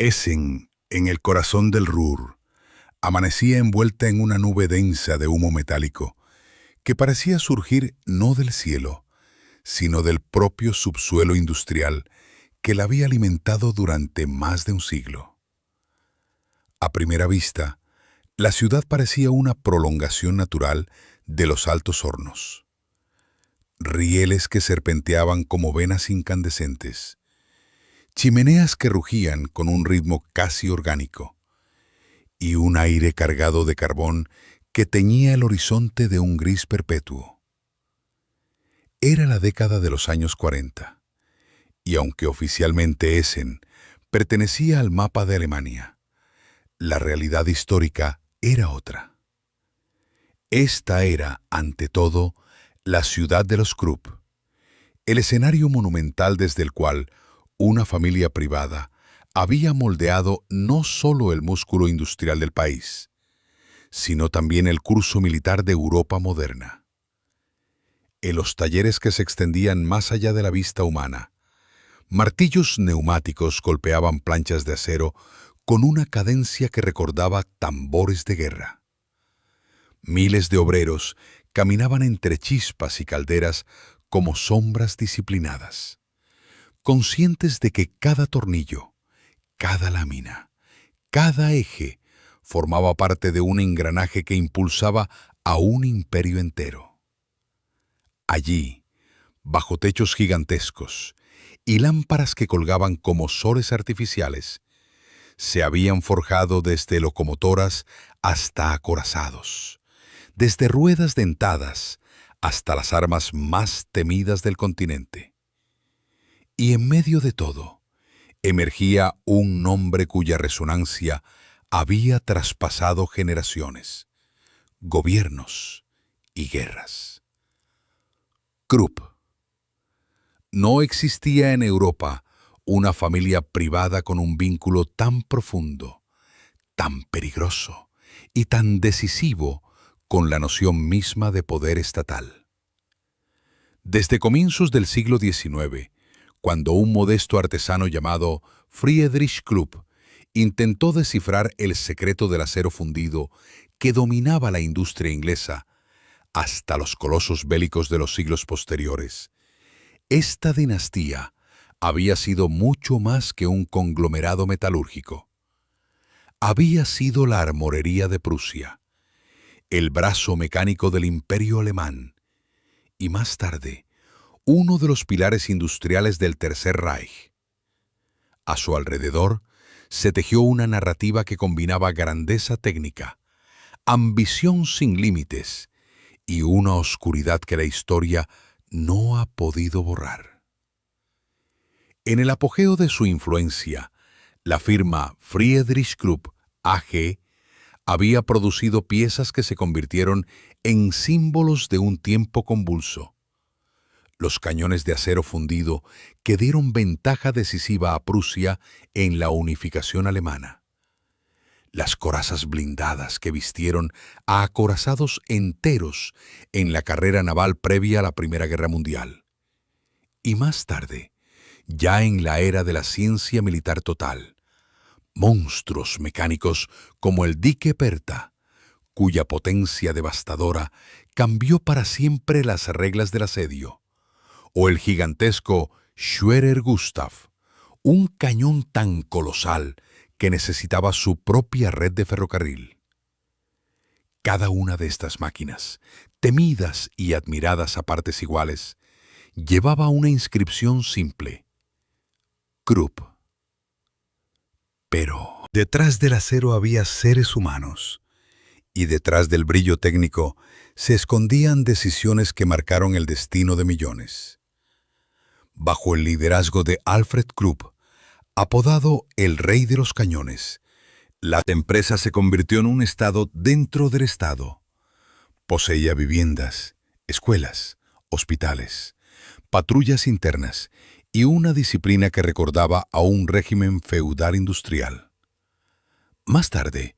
Essen, en el corazón del Ruhr, amanecía envuelta en una nube densa de humo metálico que parecía surgir no del cielo, sino del propio subsuelo industrial que la había alimentado durante más de un siglo. A primera vista, la ciudad parecía una prolongación natural de los altos hornos. Rieles que serpenteaban como venas incandescentes, chimeneas que rugían con un ritmo casi orgánico, y un aire cargado de carbón que teñía el horizonte de un gris perpetuo. Era la década de los años 40, y aunque oficialmente Essen pertenecía al mapa de Alemania, la realidad histórica era otra. Esta era, ante todo, la ciudad de los Krupp, el escenario monumental desde el cual una familia privada había moldeado no solo el músculo industrial del país, sino también el curso militar de Europa moderna. En los talleres que se extendían más allá de la vista humana, martillos neumáticos golpeaban planchas de acero con una cadencia que recordaba tambores de guerra. Miles de obreros caminaban entre chispas y calderas como sombras disciplinadas, conscientes de que cada tornillo, cada lámina, cada eje formaba parte de un engranaje que impulsaba a un imperio entero. Allí, bajo techos gigantescos y lámparas que colgaban como soles artificiales, se habían forjado desde locomotoras hasta acorazados, desde ruedas dentadas hasta las armas más temidas del continente. Y en medio de todo, emergía un nombre cuya resonancia había traspasado generaciones, gobiernos y guerras. Krupp. No existía en Europa una familia privada con un vínculo tan profundo, tan peligroso y tan decisivo con la noción misma de poder estatal. Desde comienzos del siglo XIX, cuando un modesto artesano llamado Friedrich Krupp intentó descifrar el secreto del acero fundido que dominaba la industria inglesa, hasta los colosos bélicos de los siglos posteriores, esta dinastía había sido mucho más que un conglomerado metalúrgico. Había sido la armorería de Prusia, el brazo mecánico del Imperio alemán, y más tarde, uno de los pilares industriales del Tercer Reich. A su alrededor se tejió una narrativa que combinaba grandeza técnica, ambición sin límites y una oscuridad que la historia no ha podido borrar. En el apogeo de su influencia, la firma Friedrich Krupp AG había producido piezas que se convirtieron en símbolos de un tiempo convulso. Los cañones de acero fundido que dieron ventaja decisiva a Prusia en la unificación alemana. Las corazas blindadas que vistieron a acorazados enteros en la carrera naval previa a la Primera Guerra Mundial. Y más tarde, ya en la era de la ciencia militar total, monstruos mecánicos como el Dike Perta, cuya potencia devastadora cambió para siempre las reglas del asedio, o el gigantesco Schwerer Gustav, un cañón tan colosal que necesitaba su propia red de ferrocarril. Cada una de estas máquinas, temidas y admiradas a partes iguales, llevaba una inscripción simple: Krupp. Pero detrás del acero había seres humanos, y detrás del brillo técnico se escondían decisiones que marcaron el destino de millones. Bajo el liderazgo de Alfred Krupp, apodado el Rey de los Cañones, la empresa se convirtió en un estado dentro del estado. Poseía viviendas, escuelas, hospitales, patrullas internas y una disciplina que recordaba a un régimen feudal industrial. Más tarde,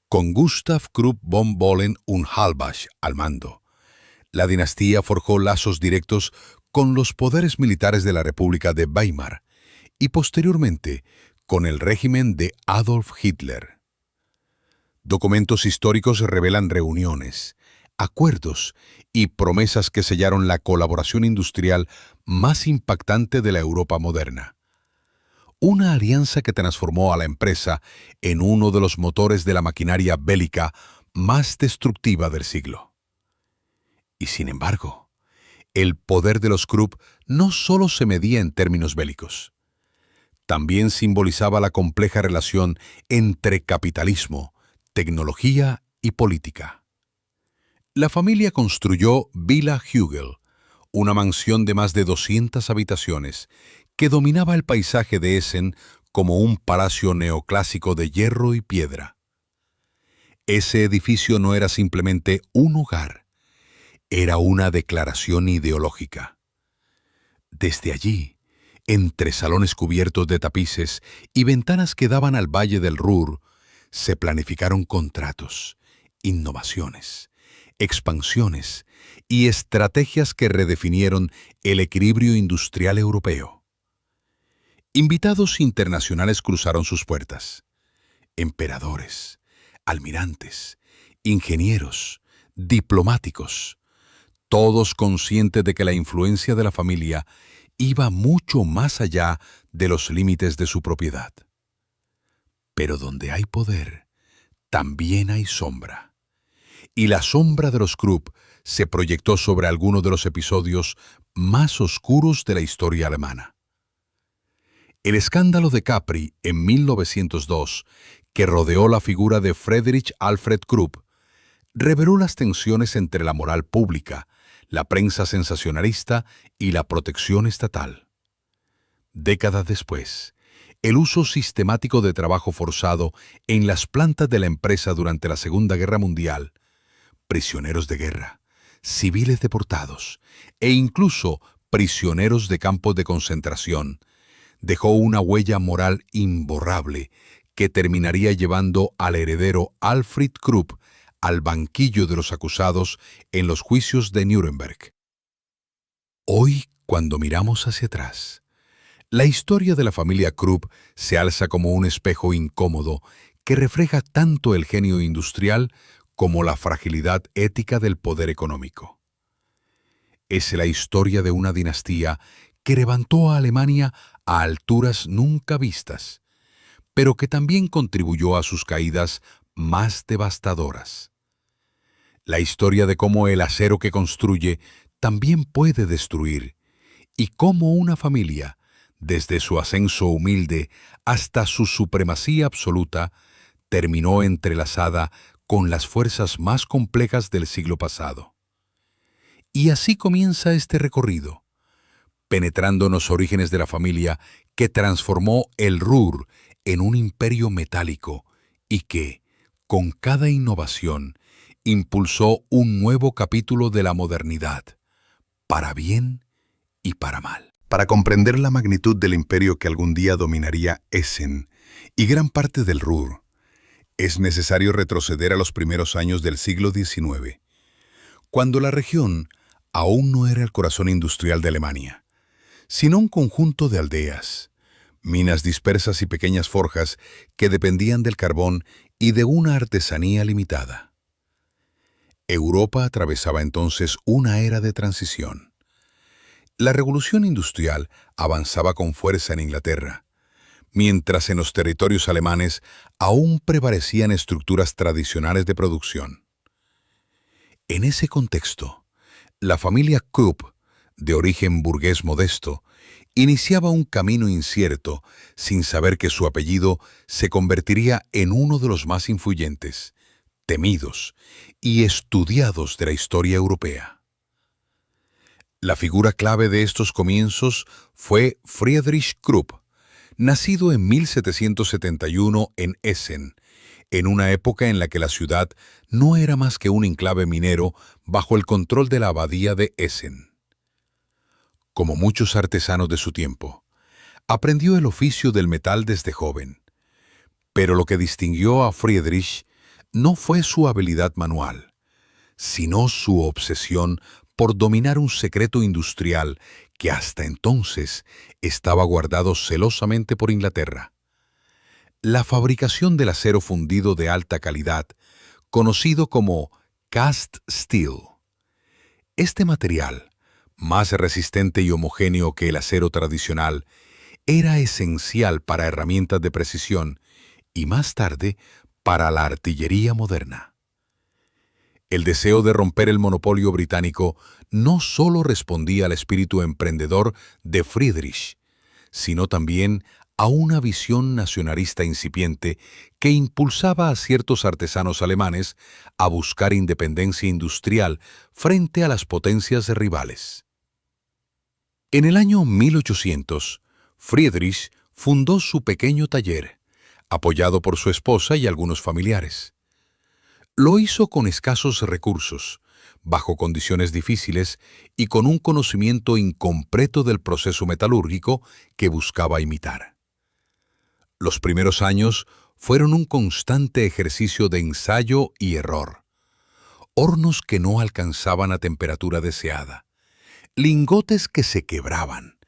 con Gustav Krupp von Bohlen und Halbach al mando, la dinastía forjó lazos directos con los poderes militares de la República de Weimar y posteriormente con el régimen de Adolf Hitler. Documentos históricos revelan reuniones, acuerdos y promesas que sellaron la colaboración industrial más impactante de la Europa moderna. Una alianza que transformó a la empresa en uno de los motores de la maquinaria bélica más destructiva del siglo. Y sin embargo, el poder de los Krupp no solo se medía en términos bélicos. También simbolizaba la compleja relación entre capitalismo, tecnología y política. La familia construyó Villa Hügel, una mansión de más de 200 habitaciones que dominaba el paisaje de Essen como un palacio neoclásico de hierro y piedra. Ese edificio no era simplemente un hogar, era una declaración ideológica. Desde allí, entre salones cubiertos de tapices y ventanas que daban al valle del Ruhr, se planificaron contratos, innovaciones, expansiones y estrategias que redefinieron el equilibrio industrial europeo. Invitados internacionales cruzaron sus puertas. Emperadores, almirantes, ingenieros, diplomáticos, todos conscientes de que la influencia de la familia iba mucho más allá de los límites de su propiedad. Pero donde hay poder, también hay sombra. Y la sombra de los Krupp se proyectó sobre algunos de los episodios más oscuros de la historia alemana. El escándalo de Capri en 1902, que rodeó la figura de Friedrich Alfred Krupp, reveló las tensiones entre la moral pública, la prensa sensacionalista y la protección estatal. Décadas después, el uso sistemático de trabajo forzado en las plantas de la empresa durante la Segunda Guerra Mundial, prisioneros de guerra, civiles deportados e incluso prisioneros de campos de concentración, dejó una huella moral imborrable que terminaría llevando al heredero Alfred Krupp al banquillo de los acusados en los juicios de Nuremberg. Hoy, cuando miramos hacia atrás, la historia de la familia Krupp se alza como un espejo incómodo que refleja tanto el genio industrial como la fragilidad ética del poder económico. Es la historia de una dinastía que levantó a Alemania a alturas nunca vistas, pero que también contribuyó a sus caídas más devastadoras. La historia de cómo el acero que construye también puede destruir, y cómo una familia, desde su ascenso humilde hasta su supremacía absoluta, terminó entrelazada con las fuerzas más complejas del siglo pasado. Y así comienza este recorrido, penetrando en los orígenes de la familia que transformó el Ruhr en un imperio metálico y que, con cada innovación, impulsó un nuevo capítulo de la modernidad, para bien y para mal. Para comprender la magnitud del imperio que algún día dominaría Essen y gran parte del Ruhr, es necesario retroceder a los primeros años del siglo XIX, cuando la región aún no era el corazón industrial de Alemania, sino un conjunto de aldeas, minas dispersas y pequeñas forjas que dependían del carbón y de una artesanía limitada. Europa atravesaba entonces una era de transición. La revolución industrial avanzaba con fuerza en Inglaterra, mientras en los territorios alemanes aún prevalecían estructuras tradicionales de producción. En ese contexto, la familia Krupp, de origen burgués modesto, iniciaba un camino incierto sin saber que su apellido se convertiría en uno de los más influyentes, temidos y estudiados de la historia europea. La figura clave de estos comienzos fue Friedrich Krupp, nacido en 1771 en Essen, en una época en la que la ciudad no era más que un enclave minero bajo el control de la abadía de Essen. Como muchos artesanos de su tiempo, aprendió el oficio del metal desde joven, pero lo que distinguió a Friedrich no fue su habilidad manual, sino su obsesión por dominar un secreto industrial que hasta entonces estaba guardado celosamente por Inglaterra: la fabricación del acero fundido de alta calidad, conocido como cast steel. Este material, más resistente y homogéneo que el acero tradicional, era esencial para herramientas de precisión y más tarde para la artillería moderna. El deseo de romper el monopolio británico no solo respondía al espíritu emprendedor de Friedrich, sino también a una visión nacionalista incipiente que impulsaba a ciertos artesanos alemanes a buscar independencia industrial frente a las potencias rivales. En el año 1800, Friedrich fundó su pequeño taller, apoyado por su esposa y algunos familiares. Lo hizo con escasos recursos, bajo condiciones difíciles y con un conocimiento incompleto del proceso metalúrgico que buscaba imitar. Los primeros años fueron un constante ejercicio de ensayo y error. Hornos que no alcanzaban la temperatura deseada, lingotes que se quebraban,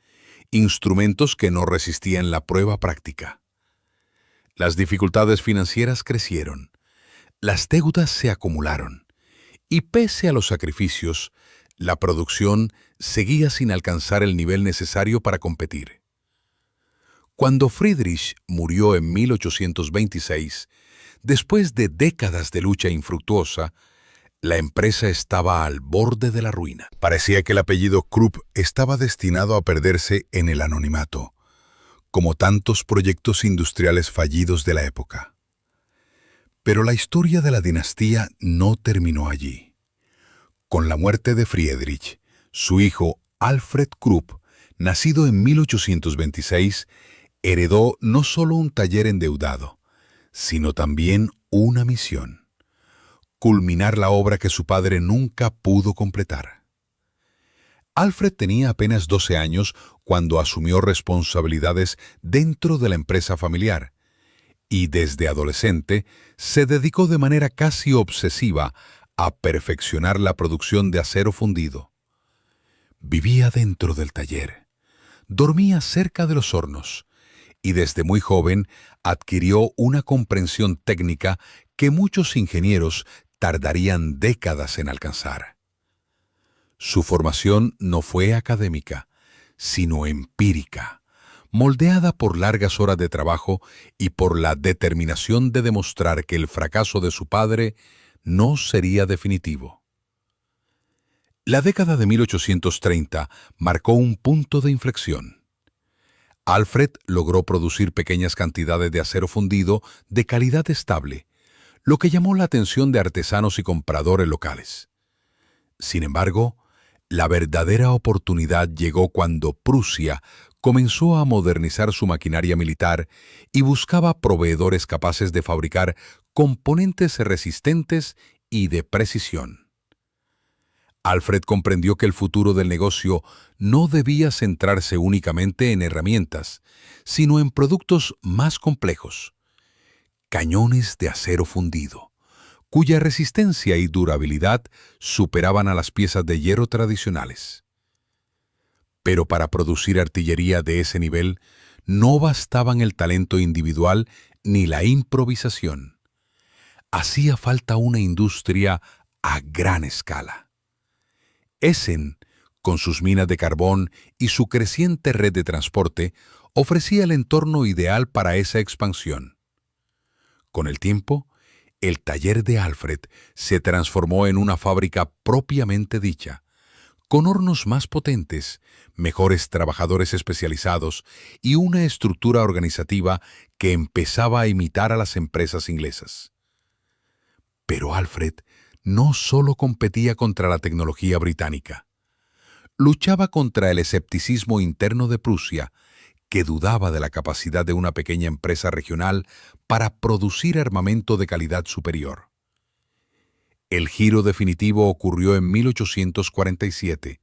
instrumentos que no resistían la prueba práctica. Las dificultades financieras crecieron, las deudas se acumularon, y pese a los sacrificios, la producción seguía sin alcanzar el nivel necesario para competir. Cuando Friedrich murió en 1826, después de décadas de lucha infructuosa, la empresa estaba al borde de la ruina. Parecía que el apellido Krupp estaba destinado a perderse en el anonimato, como tantos proyectos industriales fallidos de la época. Pero la historia de la dinastía no terminó allí. Con la muerte de Friedrich, su hijo Alfred Krupp, nacido en 1826, heredó no solo un taller endeudado, sino también una misión: culminar la obra que su padre nunca pudo completar. Alfred tenía apenas 12 años cuando asumió responsabilidades dentro de la empresa familiar, y desde adolescente se dedicó de manera casi obsesiva a perfeccionar la producción de acero fundido. Vivía dentro del taller, dormía cerca de los hornos, y desde muy joven adquirió una comprensión técnica que muchos ingenieros tardarían décadas en alcanzar. Su formación no fue académica, sino empírica, moldeada por largas horas de trabajo y por la determinación de demostrar que el fracaso de su padre no sería definitivo. La década de 1830 marcó un punto de inflexión. Alfred logró producir pequeñas cantidades de acero fundido de calidad estable, lo que llamó la atención de artesanos y compradores locales. Sin embargo, la verdadera oportunidad llegó cuando Prusia comenzó a modernizar su maquinaria militar y buscaba proveedores capaces de fabricar componentes resistentes y de precisión. Alfred comprendió que el futuro del negocio no debía centrarse únicamente en herramientas, sino en productos más complejos: cañones de acero fundido, cuya resistencia y durabilidad superaban a las piezas de hierro tradicionales. Pero para producir artillería de ese nivel, no bastaban el talento individual ni la improvisación. Hacía falta una industria a gran escala. Essen, con sus minas de carbón y su creciente red de transporte, ofrecía el entorno ideal para esa expansión. Con el tiempo, el taller de Alfred se transformó en una fábrica propiamente dicha, con hornos más potentes, mejores trabajadores especializados y una estructura organizativa que empezaba a imitar a las empresas inglesas. Pero Alfred no solo competía contra la tecnología británica. Luchaba contra el escepticismo interno de Prusia, que dudaba de la capacidad de una pequeña empresa regional para producir armamento de calidad superior. El giro definitivo ocurrió en 1847,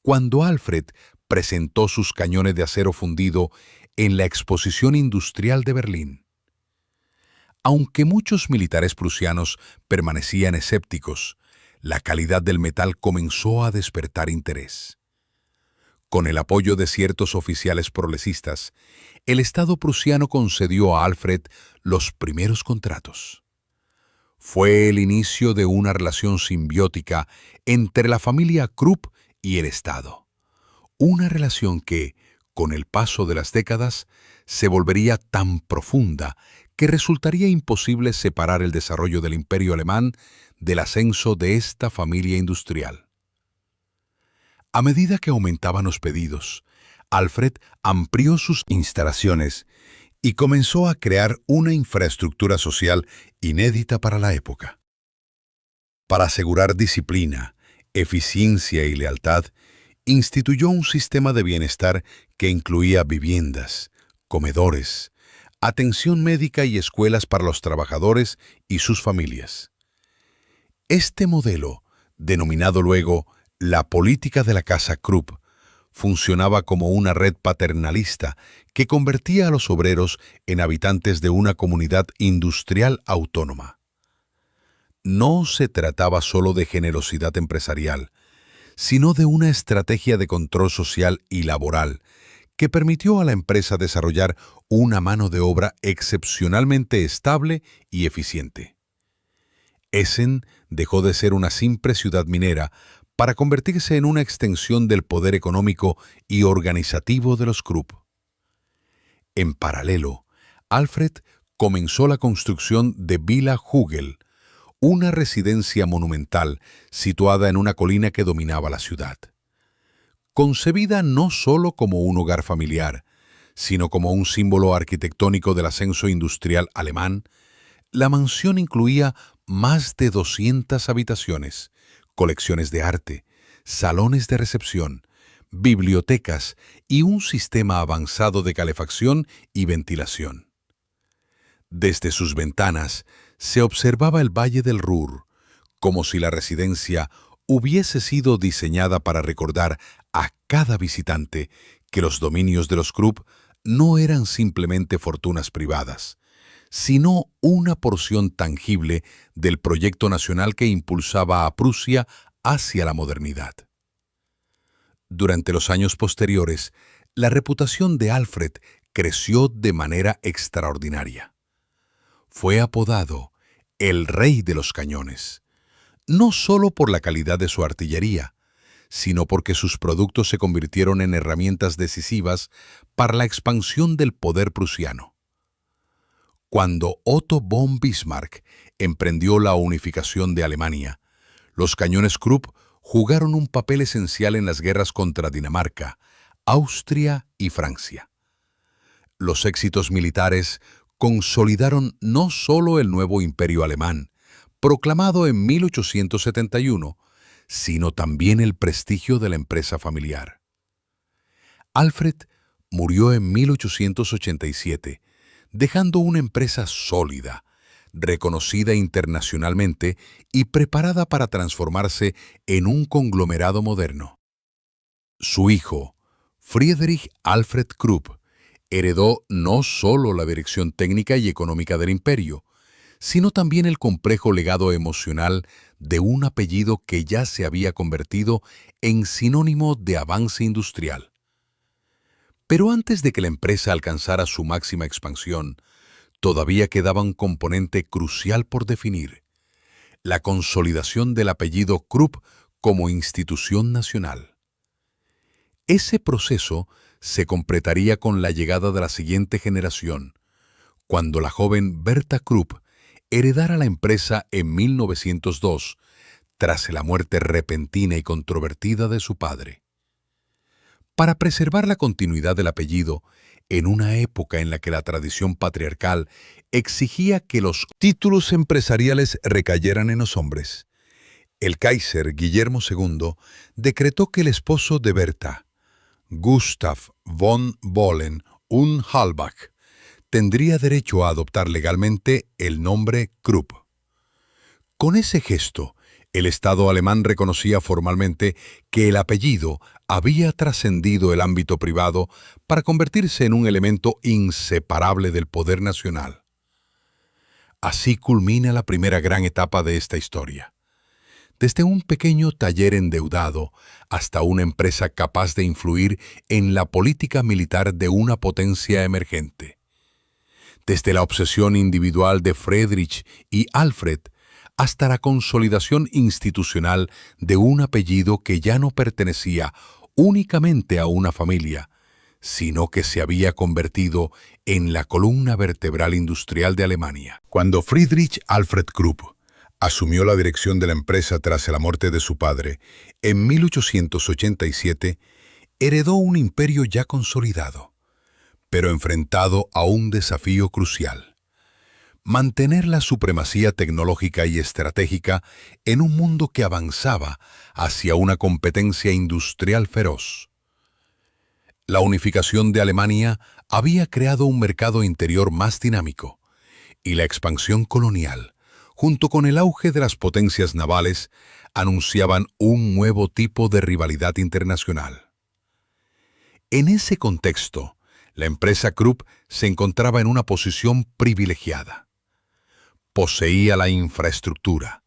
cuando Alfred presentó sus cañones de acero fundido en la Exposición Industrial de Berlín. Aunque muchos militares prusianos permanecían escépticos, la calidad del metal comenzó a despertar interés. Con el apoyo de ciertos oficiales progresistas, el Estado prusiano concedió a Alfred los primeros contratos. Fue el inicio de una relación simbiótica entre la familia Krupp y el Estado. Una relación que, con el paso de las décadas, se volvería tan profunda que resultaría imposible separar el desarrollo del Imperio alemán del ascenso de esta familia industrial. A medida que aumentaban los pedidos, Alfred amplió sus instalaciones y comenzó a crear una infraestructura social inédita para la época. Para asegurar disciplina, eficiencia y lealtad, instituyó un sistema de bienestar que incluía viviendas, comedores, atención médica y escuelas para los trabajadores y sus familias. Este modelo, denominado luego la política de la Casa Krupp, funcionaba como una red paternalista que convertía a los obreros en habitantes de una comunidad industrial autónoma. No se trataba solo de generosidad empresarial, sino de una estrategia de control social y laboral que permitió a la empresa desarrollar una mano de obra excepcionalmente estable y eficiente. Essen dejó de ser una simple ciudad minera para convertirse en una extensión del poder económico y organizativo de los Krupp. En paralelo, Alfred comenzó la construcción de Villa Hügel, una residencia monumental situada en una colina que dominaba la ciudad. Concebida no solo como un hogar familiar, sino como un símbolo arquitectónico del ascenso industrial alemán, la mansión incluía más de 200 habitaciones, colecciones de arte, salones de recepción, bibliotecas y un sistema avanzado de calefacción y ventilación. Desde sus ventanas se observaba el Valle del Ruhr, como si la residencia hubiese sido diseñada para recordar a cada visitante que los dominios de los Krupp no eran simplemente fortunas privadas, sino una porción tangible del proyecto nacional que impulsaba a Prusia hacia la modernidad. Durante los años posteriores, la reputación de Alfred creció de manera extraordinaria. Fue apodado el Rey de los Cañones, no solo por la calidad de su artillería, sino porque sus productos se convirtieron en herramientas decisivas para la expansión del poder prusiano. Cuando Otto von Bismarck emprendió la unificación de Alemania, los cañones Krupp jugaron un papel esencial en las guerras contra Dinamarca, Austria y Francia. Los éxitos militares consolidaron no solo el nuevo imperio alemán, proclamado en 1871, sino también el prestigio de la empresa familiar. Alfred murió en 1887, dejando una empresa sólida, reconocida internacionalmente y preparada para transformarse en un conglomerado moderno. Su hijo, Friedrich Alfred Krupp, heredó no solo la dirección técnica y económica del imperio, sino también el complejo legado emocional de un apellido que ya se había convertido en sinónimo de avance industrial. Pero antes de que la empresa alcanzara su máxima expansión, todavía quedaba un componente crucial por definir: la consolidación del apellido Krupp como institución nacional. Ese proceso se completaría con la llegada de la siguiente generación, cuando la joven Berta Krupp heredara la empresa en 1902, tras la muerte repentina y controvertida de su padre. Para preservar la continuidad del apellido, en una época en la que la tradición patriarcal exigía que los títulos empresariales recayeran en los hombres, el Kaiser Guillermo II decretó que el esposo de Berta, Gustav von Bohlen und Halbach, tendría derecho a adoptar legalmente el nombre Krupp. Con ese gesto, el Estado alemán reconocía formalmente que el apellido había trascendido el ámbito privado para convertirse en un elemento inseparable del poder nacional. Así culmina la primera gran etapa de esta historia. desde un pequeño taller endeudado hasta una empresa capaz de influir en la política militar de una potencia emergente. Desde la obsesión individual de Friedrich y Alfred hasta la consolidación institucional de un apellido que ya no pertenecía únicamente a una familia, sino que se había convertido en la columna vertebral industrial de Alemania. Cuando Friedrich Alfred Krupp asumió la dirección de la empresa tras la muerte de su padre, en 1887, heredó un imperio ya consolidado, pero enfrentado a un desafío crucial: mantener la supremacía tecnológica y estratégica en un mundo que avanzaba hacia una competencia industrial feroz. La unificación de Alemania había creado un mercado interior más dinámico, y la expansión colonial, junto con el auge de las potencias navales, anunciaban un nuevo tipo de rivalidad internacional. En ese contexto, la empresa Krupp se encontraba en una posición privilegiada. Poseía la infraestructura,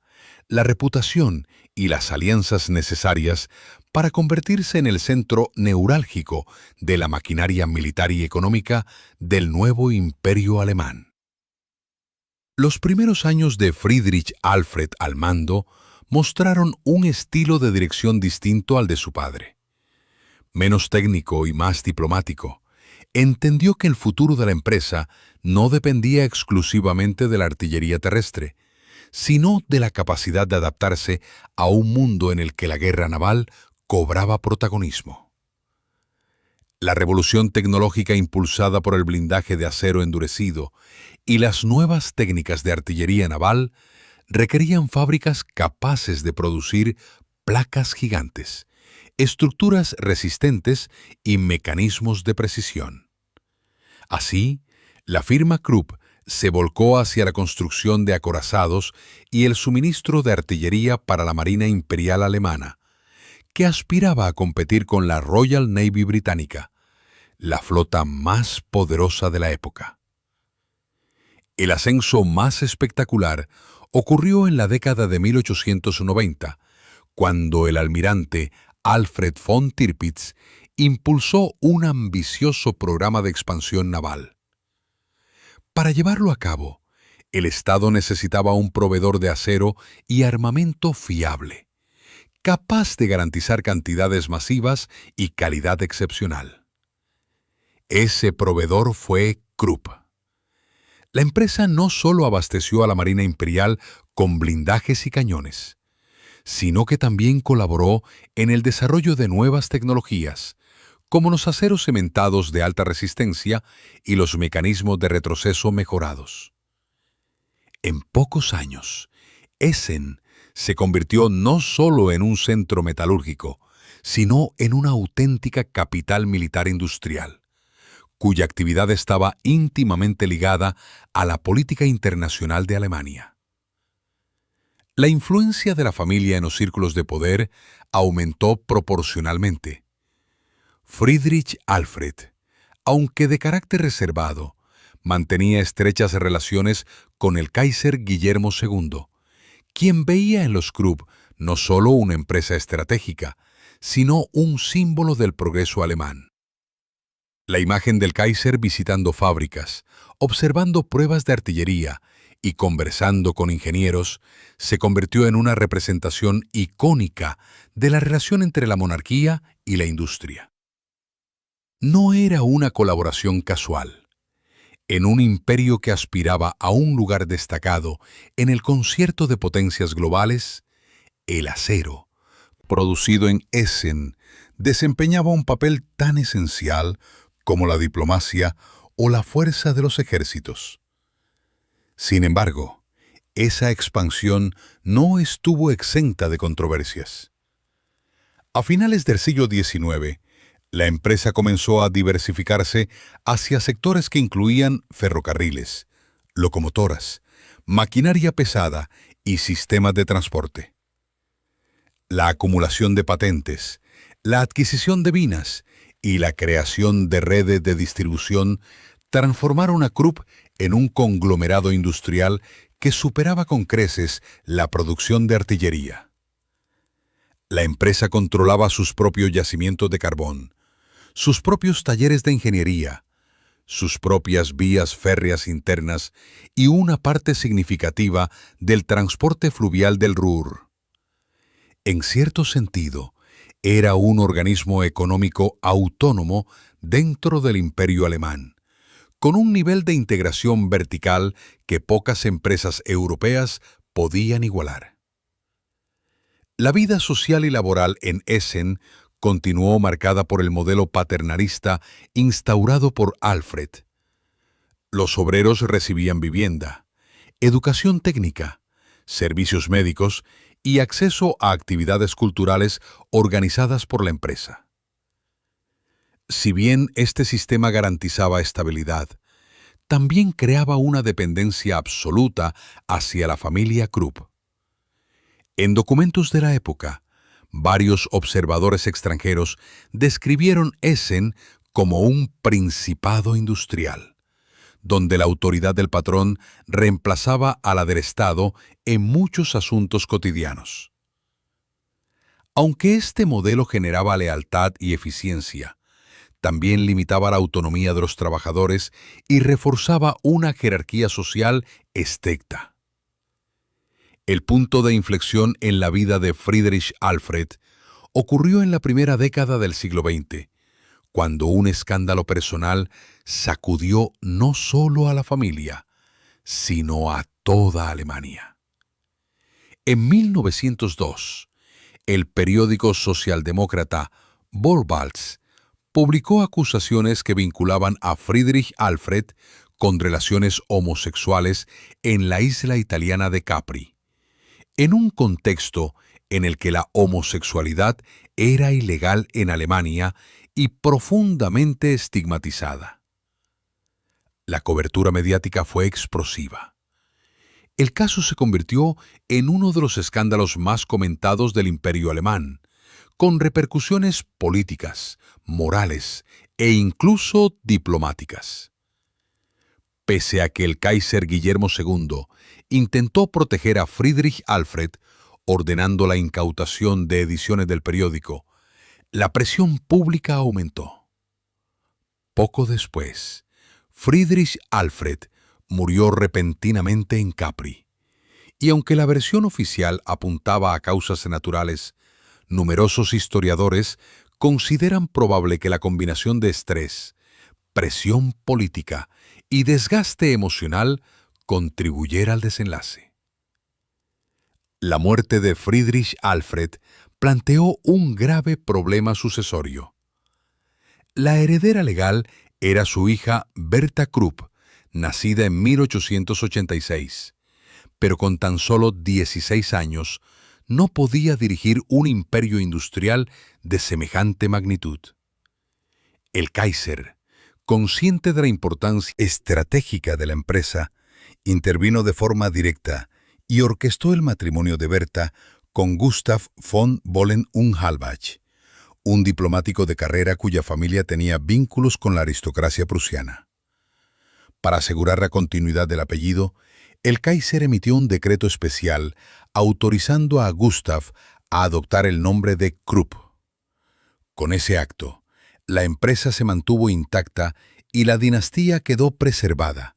la reputación y las alianzas necesarias para convertirse en el centro neurálgico de la maquinaria militar y económica del nuevo imperio alemán. Los primeros años de Friedrich Alfred al mando mostraron un estilo de dirección distinto al de su padre. Menos técnico y más diplomático, entendió que el futuro de la empresa no dependía exclusivamente de la artillería terrestre, sino de la capacidad de adaptarse a un mundo en el que la guerra naval cobraba protagonismo. La revolución tecnológica impulsada por el blindaje de acero endurecido y las nuevas técnicas de artillería naval requerían fábricas capaces de producir placas gigantes, estructuras resistentes y mecanismos de precisión. Así, la firma Krupp se volcó hacia la construcción de acorazados y el suministro de artillería para la Marina Imperial Alemana, que aspiraba a competir con la Royal Navy británica, la flota más poderosa de la época. El ascenso más espectacular ocurrió en la década de 1890, cuando el almirante Alfred von Tirpitz impulsó un ambicioso programa de expansión naval. Para llevarlo a cabo, el Estado necesitaba un proveedor de acero y armamento fiable, capaz de garantizar cantidades masivas y calidad excepcional. Ese proveedor fue Krupp. La empresa no solo abasteció a la Marina Imperial con blindajes y cañones, sino que también colaboró en el desarrollo de nuevas tecnologías, como los aceros cementados de alta resistencia y los mecanismos de retroceso mejorados. En pocos años, Essen se convirtió no solo en un centro metalúrgico, sino en una auténtica capital militar industrial, cuya actividad estaba íntimamente ligada a la política internacional de Alemania. La influencia de la familia en los círculos de poder aumentó proporcionalmente. Friedrich Alfred, aunque de carácter reservado, mantenía estrechas relaciones con el Kaiser Guillermo II, quien veía en los Krupp no solo una empresa estratégica, sino un símbolo del progreso alemán. La imagen del Kaiser visitando fábricas, observando pruebas de artillería y conversando con ingenieros se convirtió en una representación icónica de la relación entre la monarquía y la industria. No era una colaboración casual. En un imperio que aspiraba a un lugar destacado en el concierto de potencias globales, el acero, producido en Essen, desempeñaba un papel tan esencial como la diplomacia o la fuerza de los ejércitos. Sin embargo, esa expansión no estuvo exenta de controversias. A finales del siglo XIX, la empresa comenzó a diversificarse hacia sectores que incluían ferrocarriles, locomotoras, maquinaria pesada y sistemas de transporte. La acumulación de patentes, la adquisición de minas y la creación de redes de distribución transformaron a Krupp en un conglomerado industrial que superaba con creces la producción de artillería. La empresa controlaba sus propios yacimientos de carbón, sus propios talleres de ingeniería, sus propias vías férreas internas y una parte significativa del transporte fluvial del Ruhr. En cierto sentido, era un organismo económico autónomo dentro del Imperio alemán, con un nivel de integración vertical que pocas empresas europeas podían igualar. La vida social y laboral en Essen continuó marcada por el modelo paternalista instaurado por Alfred. Los obreros recibían vivienda, educación técnica, servicios médicos y acceso a actividades culturales organizadas por la empresa. Si bien este sistema garantizaba estabilidad, también creaba una dependencia absoluta hacia la familia Krupp. En documentos de la época, varios observadores extranjeros describieron Essen como un principado industrial, donde la autoridad del patrón reemplazaba a la del Estado en muchos asuntos cotidianos. Aunque este modelo generaba lealtad y eficiencia, también limitaba la autonomía de los trabajadores y reforzaba una jerarquía social estricta. El punto de inflexión en la vida de Friedrich Alfred ocurrió en la primera década del siglo XX, cuando un escándalo personal sacudió no solo a la familia, sino a toda Alemania. En 1902, el periódico socialdemócrata Vorwärts publicó acusaciones que vinculaban a Friedrich Alfred con relaciones homosexuales en la isla italiana de Capri, en un contexto en el que la homosexualidad era ilegal en Alemania y profundamente estigmatizada. La cobertura mediática fue explosiva. El caso se convirtió en uno de los escándalos más comentados del Imperio alemán, con repercusiones políticas, morales e incluso diplomáticas. Pese a que el Kaiser Guillermo II intentó proteger a Friedrich Alfred, ordenando la incautación de ediciones del periódico, la presión pública aumentó. Poco después, Friedrich Alfred murió repentinamente en Capri, y aunque la versión oficial apuntaba a causas naturales, numerosos historiadores consideran probable que la combinación de estrés, presión política y desgaste emocional contribuyera al desenlace. La muerte de Friedrich Alfred planteó un grave problema sucesorio. La heredera legal era su hija Berta Krupp, nacida en 1886, pero con tan solo 16 años no podía dirigir un imperio industrial de semejante magnitud. El Kaiser, consciente de la importancia estratégica de la empresa, intervino de forma directa y orquestó el matrimonio de Berta con Gustav von Bohlen-Unhalbach, un diplomático de carrera cuya familia tenía vínculos con la aristocracia prusiana. Para asegurar la continuidad del apellido, el Kaiser emitió un decreto especial autorizando a Gustav a adoptar el nombre de Krupp. Con ese acto, la empresa se mantuvo intacta y la dinastía quedó preservada,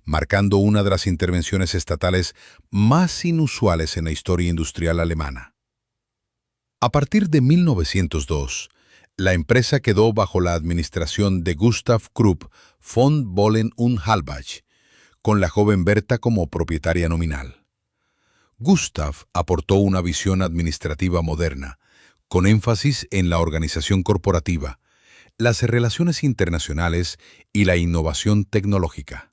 marcando una de las intervenciones estatales más inusuales en la historia industrial alemana. A partir de 1902, la empresa quedó bajo la administración de Gustav Krupp von Bohlen-Unhalbach, con la joven Berta como propietaria nominal. Gustav aportó una visión administrativa moderna, con énfasis en la organización corporativa, las relaciones internacionales y la innovación tecnológica.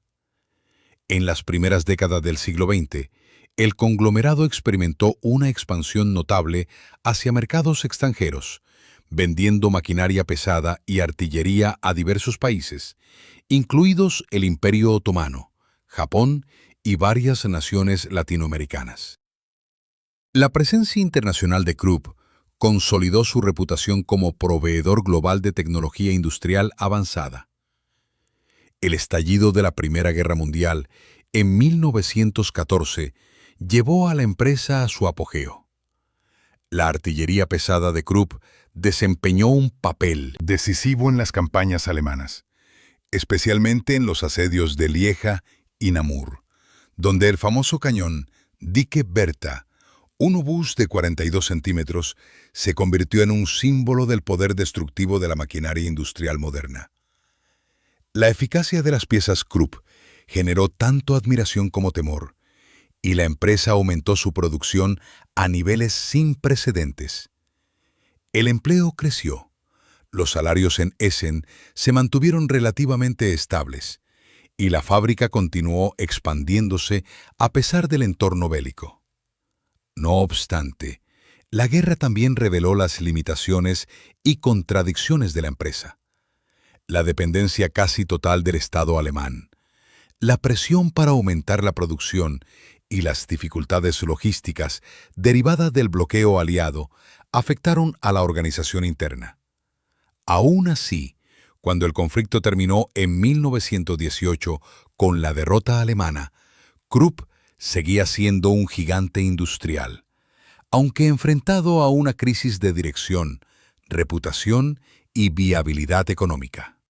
En las primeras décadas del siglo XX, el conglomerado experimentó una expansión notable hacia mercados extranjeros, vendiendo maquinaria pesada y artillería a diversos países, incluidos el Imperio Otomano, Japón y varias naciones latinoamericanas. La presencia internacional de Krupp consolidó su reputación como proveedor global de tecnología industrial avanzada. El estallido de la Primera Guerra Mundial en 1914 llevó a la empresa a su apogeo. La artillería pesada de Krupp desempeñó un papel decisivo en las campañas alemanas, especialmente en los asedios de Lieja y Namur, donde el famoso cañón Dicke Bertha, un obús de 42 centímetros, se convirtió en un símbolo del poder destructivo de la maquinaria industrial moderna. La eficacia de las piezas Krupp generó tanto admiración como temor, y la empresa aumentó su producción a niveles sin precedentes. El empleo creció, los salarios en Essen se mantuvieron relativamente estables, y la fábrica continuó expandiéndose a pesar del entorno bélico. No obstante, la guerra también reveló las limitaciones y contradicciones de la empresa. La dependencia casi total del Estado alemán, la presión para aumentar la producción y las dificultades logísticas derivadas del bloqueo aliado afectaron a la organización interna. Aún así, cuando el conflicto terminó en 1918 con la derrota alemana, Krupp seguía siendo un gigante industrial, aunque enfrentado a una crisis de dirección, reputación y viabilidad económica.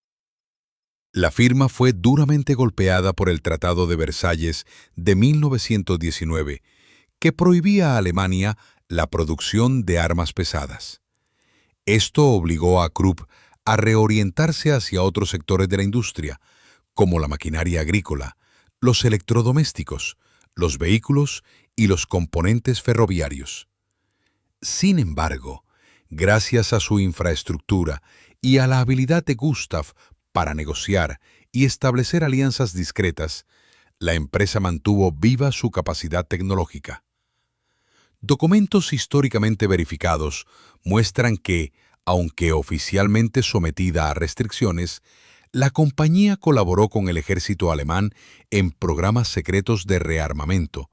La firma fue duramente golpeada por el Tratado de Versalles de 1919, que prohibía a Alemania la producción de armas pesadas. Esto obligó a Krupp a reorientarse hacia otros sectores de la industria, como la maquinaria agrícola, los electrodomésticos, los vehículos y los componentes ferroviarios. Sin embargo, gracias a su infraestructura y a la habilidad de Gustav para negociar y establecer alianzas discretas, la empresa mantuvo viva su capacidad tecnológica. Documentos históricamente verificados muestran que, aunque oficialmente sometida a restricciones, la compañía colaboró con el ejército alemán en programas secretos de rearmamento,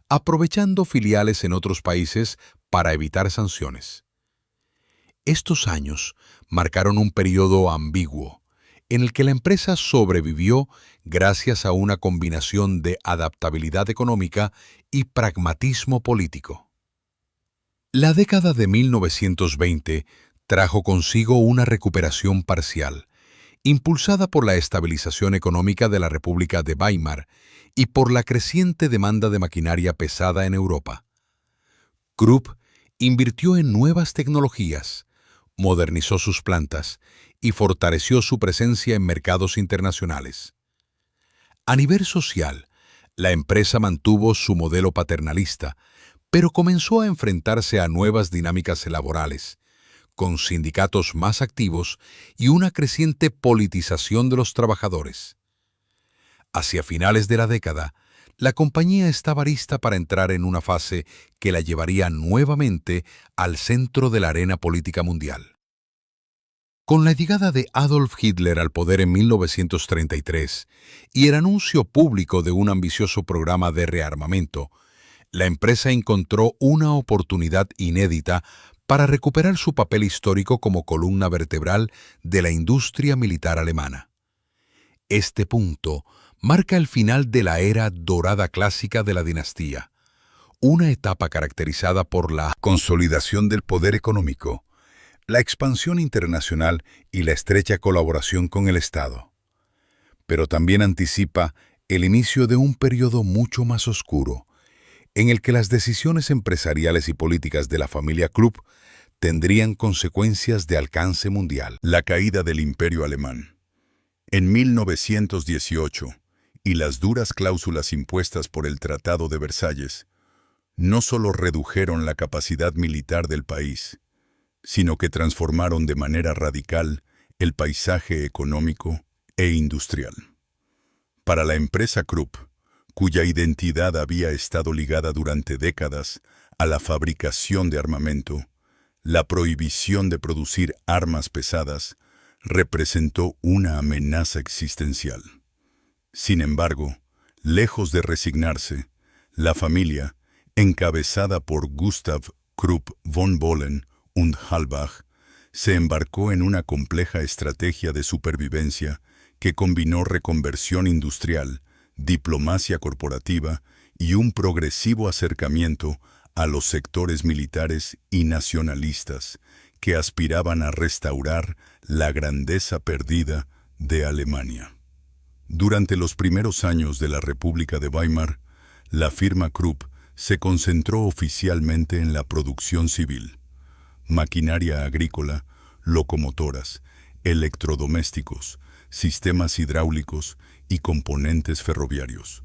aprovechando filiales en otros países para evitar sanciones. Estos años marcaron un periodo ambiguo, en el que la empresa sobrevivió gracias a una combinación de adaptabilidad económica y pragmatismo político. La década de 1920 trajo consigo una recuperación parcial, impulsada por la estabilización económica de la República de Weimar y por la creciente demanda de maquinaria pesada en Europa. Krupp invirtió en nuevas tecnologías, modernizó sus plantas y fortaleció su presencia en mercados internacionales. A nivel social, la empresa mantuvo su modelo paternalista, pero comenzó a enfrentarse a nuevas dinámicas laborales, con sindicatos más activos y una creciente politización de los trabajadores. Hacia finales de la década, la compañía estaba lista para entrar en una fase que la llevaría nuevamente al centro de la arena política mundial. Con la llegada de Adolf Hitler al poder en 1933 y el anuncio público de un ambicioso programa de rearmamento, la empresa encontró una oportunidad inédita para recuperar su papel histórico como columna vertebral de la industria militar alemana. Este punto marca el final de la era dorada clásica de la dinastía, una etapa caracterizada por la consolidación del poder económico, la expansión internacional y la estrecha colaboración con el Estado. Pero también anticipa el inicio de un periodo mucho más oscuro, en el que las decisiones empresariales y políticas de la familia Krupp tendrían consecuencias de alcance mundial. La caída del Imperio Alemán. En 1918, y las duras cláusulas impuestas por el Tratado de Versalles, no solo redujeron la capacidad militar del país, sino que transformaron de manera radical el paisaje económico e industrial. Para la empresa Krupp, cuya identidad había estado ligada durante décadas a la fabricación de armamento, la prohibición de producir armas pesadas representó una amenaza existencial. Sin embargo, lejos de resignarse, la familia, encabezada por Gustav Krupp von Bohlen und Halbach, se embarcó en una compleja estrategia de supervivencia que combinó reconversión industrial, diplomacia corporativa y un progresivo acercamiento a los sectores militares y nacionalistas que aspiraban a restaurar la grandeza perdida de Alemania. Durante los primeros años de la República de Weimar, la firma Krupp se concentró oficialmente en la producción civil, maquinaria agrícola, locomotoras, electrodomésticos, sistemas hidráulicos y componentes ferroviarios.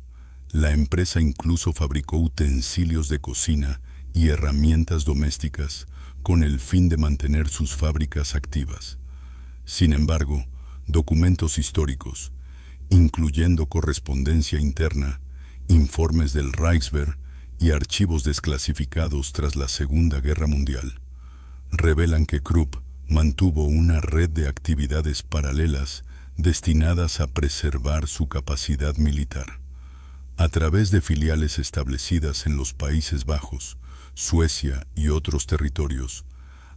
La empresa incluso fabricó utensilios de cocina y herramientas domésticas con el fin de mantener sus fábricas activas. Sin embargo, documentos históricos, incluyendo correspondencia interna, informes del Reichswehr y archivos desclasificados tras la Segunda Guerra Mundial, revelan que Krupp mantuvo una red de actividades paralelas destinadas a preservar su capacidad militar. A través de filiales establecidas en los Países Bajos, Suecia y otros territorios,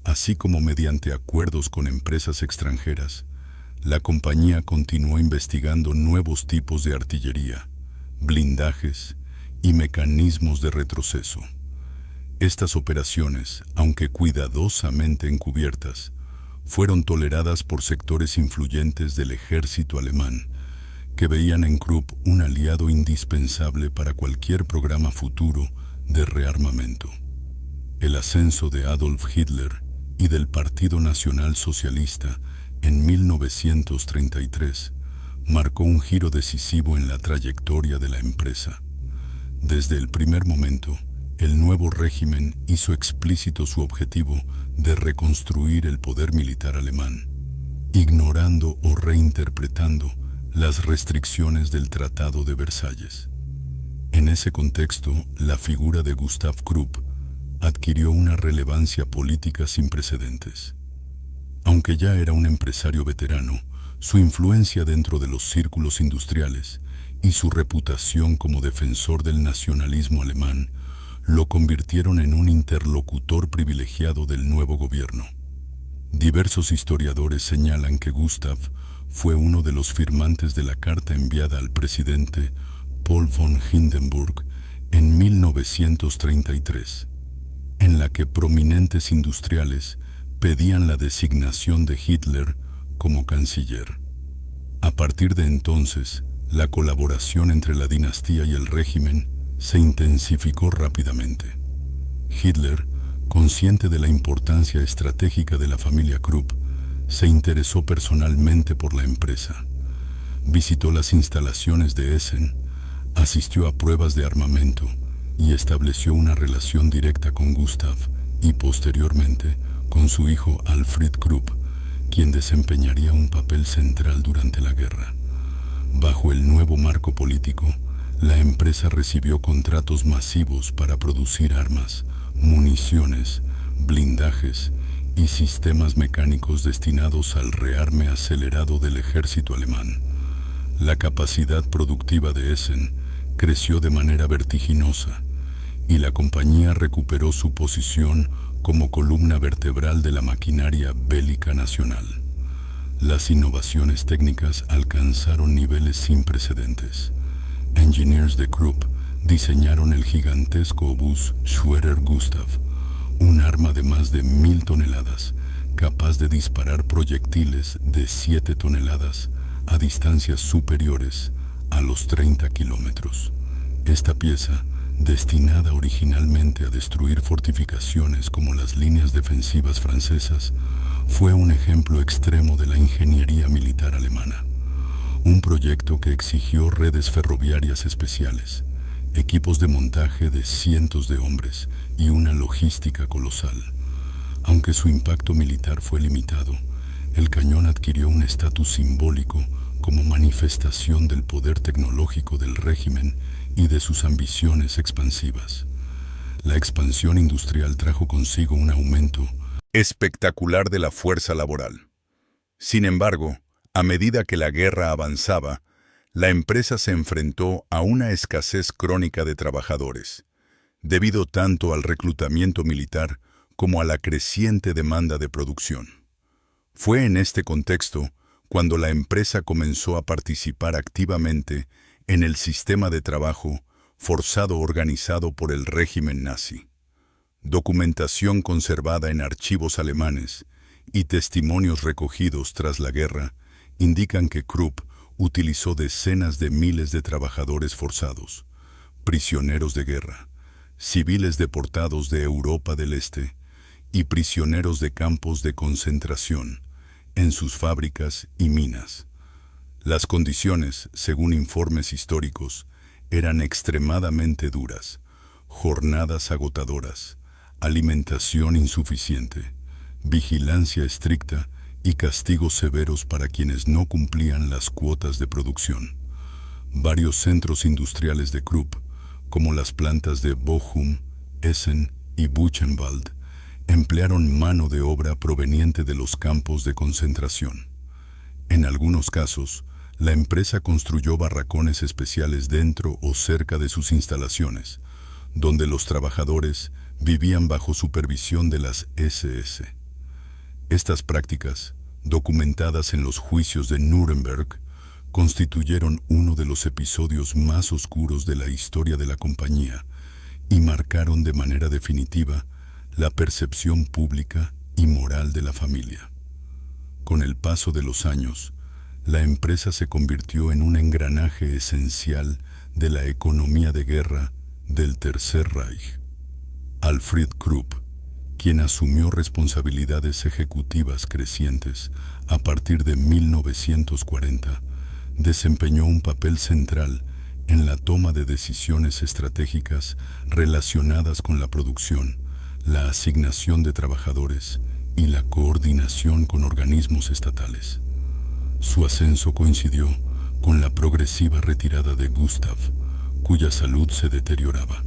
así como mediante acuerdos con empresas extranjeras, la compañía continuó investigando nuevos tipos de artillería, blindajes y mecanismos de retroceso. Estas operaciones, aunque cuidadosamente encubiertas, fueron toleradas por sectores influyentes del ejército alemán, que veían en Krupp un aliado indispensable para cualquier programa futuro de rearmamento. El ascenso de Adolf Hitler y del Partido Nacional Socialista en 1933 marcó un giro decisivo en la trayectoria de la empresa. Desde el primer momento, el nuevo régimen hizo explícito su objetivo de reconstruir el poder militar alemán, ignorando o reinterpretando las restricciones del Tratado de Versalles. En ese contexto, la figura de Gustav Krupp adquirió una relevancia política sin precedentes. Aunque ya era un empresario veterano, su influencia dentro de los círculos industriales y su reputación como defensor del nacionalismo alemán lo convirtieron en un interlocutor privilegiado del nuevo gobierno. Diversos historiadores señalan que Gustav fue uno de los firmantes de la carta enviada al presidente Paul von Hindenburg en 1933, en la que prominentes industriales pedían la designación de Hitler como canciller. A partir de entonces, la colaboración entre la dinastía y el régimen se intensificó rápidamente. Hitler, consciente de la importancia estratégica de la familia Krupp, se interesó personalmente por la empresa. Visitó las instalaciones de Essen, asistió a pruebas de armamento y estableció una relación directa con Gustav y posteriormente con su hijo Alfred Krupp, quien desempeñaría un papel central durante la guerra. Bajo el nuevo marco político, la empresa recibió contratos masivos para producir armas, municiones, blindajes y sistemas mecánicos destinados al rearme acelerado del ejército alemán. La capacidad productiva de Essen creció de manera vertiginosa y la compañía recuperó su posición como columna vertebral de la maquinaria bélica nacional. Las innovaciones técnicas alcanzaron niveles sin precedentes. Engineers de Krupp diseñaron el gigantesco obús Schwerer Gustav, un arma de más de 1000 toneladas, capaz de disparar proyectiles de 7 toneladas a distancias superiores a los 30 kilómetros. Esta pieza, destinada originalmente a destruir fortificaciones como las líneas defensivas francesas, fue un ejemplo extremo de la ingeniería militar alemana. Un proyecto que exigió redes ferroviarias especiales, equipos de montaje de cientos de hombres y una logística colosal. Aunque su impacto militar fue limitado, el cañón adquirió un estatus simbólico como manifestación del poder tecnológico del régimen y de sus ambiciones expansivas. La expansión industrial trajo consigo un aumento espectacular de la fuerza laboral. Sin embargo, a medida que la guerra avanzaba, la empresa se enfrentó a una escasez crónica de trabajadores, debido tanto al reclutamiento militar como a la creciente demanda de producción. Fue en este contexto cuando la empresa comenzó a participar activamente en el sistema de trabajo forzado organizado por el régimen nazi. Documentación conservada en archivos alemanes y testimonios recogidos tras la guerra indican que Krupp utilizó decenas de miles de trabajadores forzados, prisioneros de guerra, civiles deportados de Europa del Este y prisioneros de campos de concentración en sus fábricas y minas. Las condiciones, según informes históricos, eran extremadamente duras, jornadas agotadoras, alimentación insuficiente, vigilancia estricta y castigos severos para quienes no cumplían las cuotas de producción. Varios centros industriales de Krupp, como las plantas de Bochum, Essen y Buchenwald, emplearon mano de obra proveniente de los campos de concentración. En algunos casos, la empresa construyó barracones especiales dentro o cerca de sus instalaciones, donde los trabajadores vivían bajo supervisión de las SS. Estas prácticas, documentadas en los juicios de Nuremberg, constituyeron uno de los episodios más oscuros de la historia de la compañía y marcaron de manera definitiva la percepción pública y moral de la familia. Con el paso de los años, la empresa se convirtió en un engranaje esencial de la economía de guerra del Tercer Reich. Alfred Krupp, quien asumió responsabilidades ejecutivas crecientes a partir de 1940, desempeñó un papel central en la toma de decisiones estratégicas relacionadas con la producción, la asignación de trabajadores y la coordinación con organismos estatales. Su ascenso coincidió con la progresiva retirada de Gustav, cuya salud se deterioraba.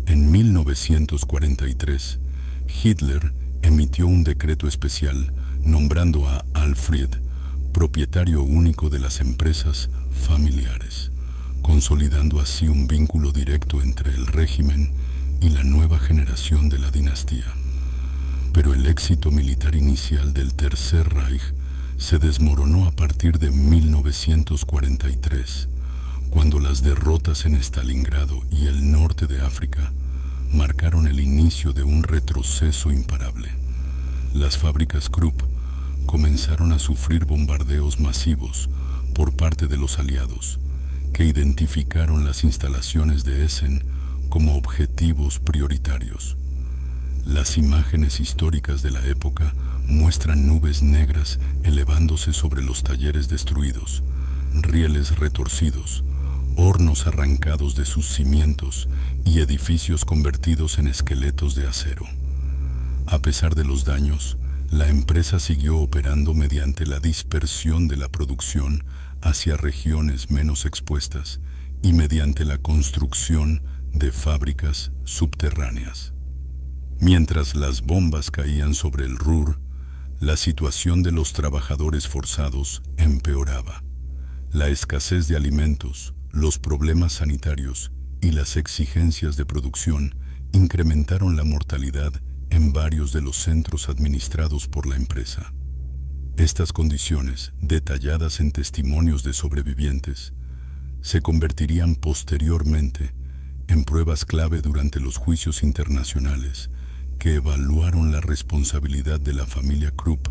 En 1943, Hitler emitió un decreto especial nombrando a Alfred propietario único de las empresas familiares, consolidando así un vínculo directo entre el régimen y la nueva generación de la dinastía. Pero el éxito militar inicial del Tercer Reich se desmoronó a partir de 1943, cuando las derrotas en Stalingrado y el norte de África marcaron el inicio de un retroceso imparable. Las fábricas Krupp comenzaron a sufrir bombardeos masivos por parte de los aliados, que identificaron las instalaciones de Essen como objetivos prioritarios. Las imágenes históricas de la época muestran nubes negras elevándose sobre los talleres destruidos, rieles retorcidos, hornos arrancados de sus cimientos y edificios convertidos en esqueletos de acero. A pesar de los daños, la empresa siguió operando mediante la dispersión de la producción hacia regiones menos expuestas y mediante la construcción de fábricas subterráneas. Mientras las bombas caían sobre el Ruhr, la situación de los trabajadores forzados empeoraba. La escasez de alimentos, los problemas sanitarios y las exigencias de producción incrementaron la mortalidad en varios de los centros administrados por la empresa. Estas condiciones, detalladas en testimonios de sobrevivientes, se convertirían posteriormente en pruebas clave durante los juicios internacionales que evaluaron la responsabilidad de la familia Krupp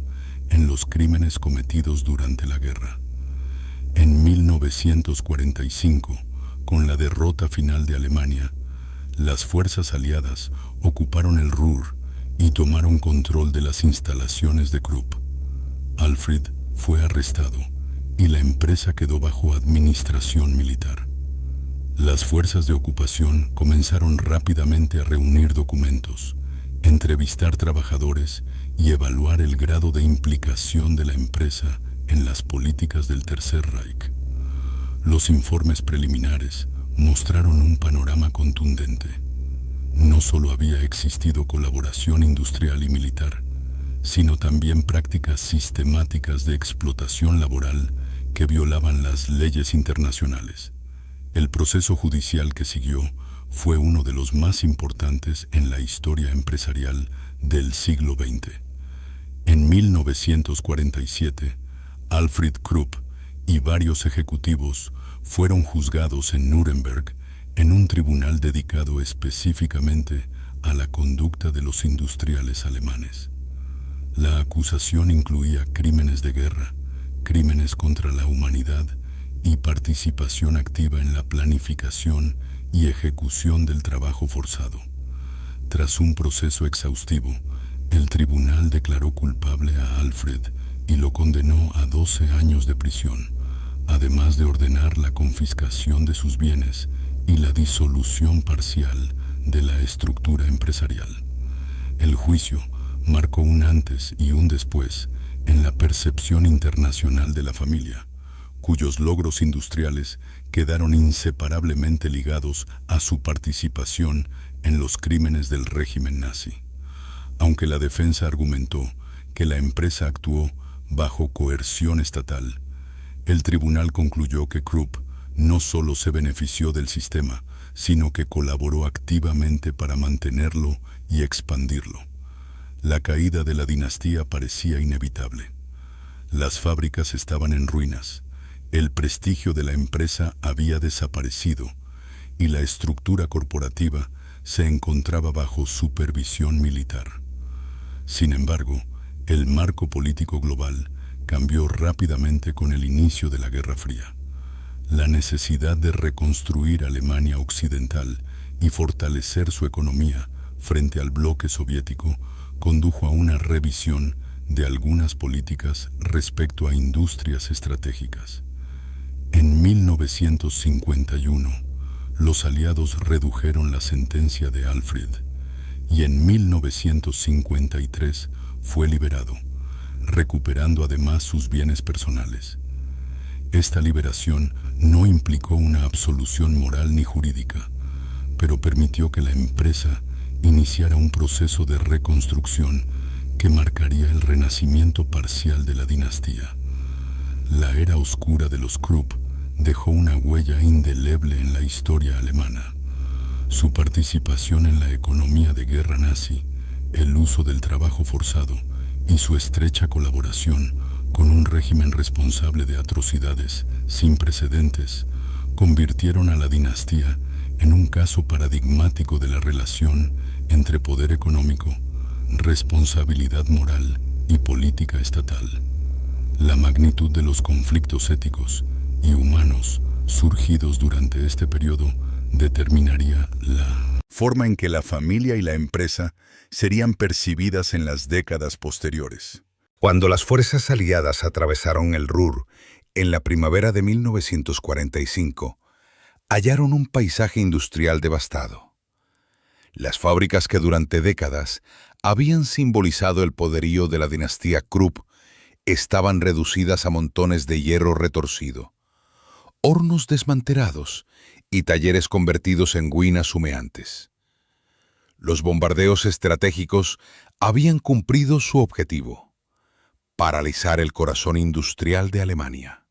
en los crímenes cometidos durante la guerra. En 1945, con la derrota final de Alemania, las fuerzas aliadas ocuparon el Ruhr y tomaron control de las instalaciones de Krupp. Alfred fue arrestado y la empresa quedó bajo administración militar. Las fuerzas de ocupación comenzaron rápidamente a reunir documentos, entrevistar trabajadores y evaluar el grado de implicación de la empresa en las políticas del Tercer Reich. Los informes preliminares mostraron un panorama contundente. No solo había existido colaboración industrial y militar, sino también prácticas sistemáticas de explotación laboral que violaban las leyes internacionales. El proceso judicial que siguió fue uno de los más importantes en la historia empresarial del siglo XX. En 1947, Alfred Krupp y varios ejecutivos fueron juzgados en Nuremberg en un tribunal dedicado específicamente a la conducta de los industriales alemanes. La acusación incluía crímenes de guerra, crímenes contra la humanidad y participación activa en la planificación y ejecución del trabajo forzado. Tras un proceso exhaustivo, el tribunal declaró culpable a Alfred y lo condenó a 12 años de prisión, además de ordenar la confiscación de sus bienes y la disolución parcial de la estructura empresarial. El juicio marcó un antes y un después en la percepción internacional de la familia, cuyos logros industriales quedaron inseparablemente ligados a su participación en los crímenes del régimen nazi. Aunque la defensa argumentó que la empresa actuó bajo coerción estatal, el tribunal concluyó que Krupp no solo se benefició del sistema, sino que colaboró activamente para mantenerlo y expandirlo. La caída de la dinastía parecía inevitable. Las fábricas estaban en ruinas, el prestigio de la empresa había desaparecido y la estructura corporativa se encontraba bajo supervisión militar. Sin embargo, el marco político global cambió rápidamente con el inicio de la Guerra Fría. La necesidad de reconstruir Alemania Occidental y fortalecer su economía frente al bloque soviético condujo a una revisión de algunas políticas respecto a industrias estratégicas. En 1951, los aliados redujeron la sentencia de Alfred y en 1953 fue liberado, recuperando además sus bienes personales. Esta liberación no implicó una absolución moral ni jurídica, pero permitió que la empresa iniciara un proceso de reconstrucción que marcaría el renacimiento parcial de la dinastía. La era oscura de los Krupp dejó una huella indeleble en la historia alemana. Su participación en la economía de guerra nazi, el uso del trabajo forzado y su estrecha colaboración con un régimen responsable de atrocidades sin precedentes, convirtieron a la dinastía en un caso paradigmático de la relación entre poder económico, responsabilidad moral y política estatal. La magnitud de los conflictos éticos y humanos surgidos durante este periodo determinaría la forma en que la familia y la empresa serían percibidas en las décadas posteriores. Cuando las fuerzas aliadas atravesaron el Ruhr en la primavera de 1945, hallaron un paisaje industrial devastado. Las fábricas que durante décadas habían simbolizado el poderío de la dinastía Krupp estaban reducidas a montones de hierro retorcido, hornos desmantelados y talleres convertidos en ruinas humeantes. Los bombardeos estratégicos habían cumplido su objetivo: paralizar el corazón industrial de Alemania.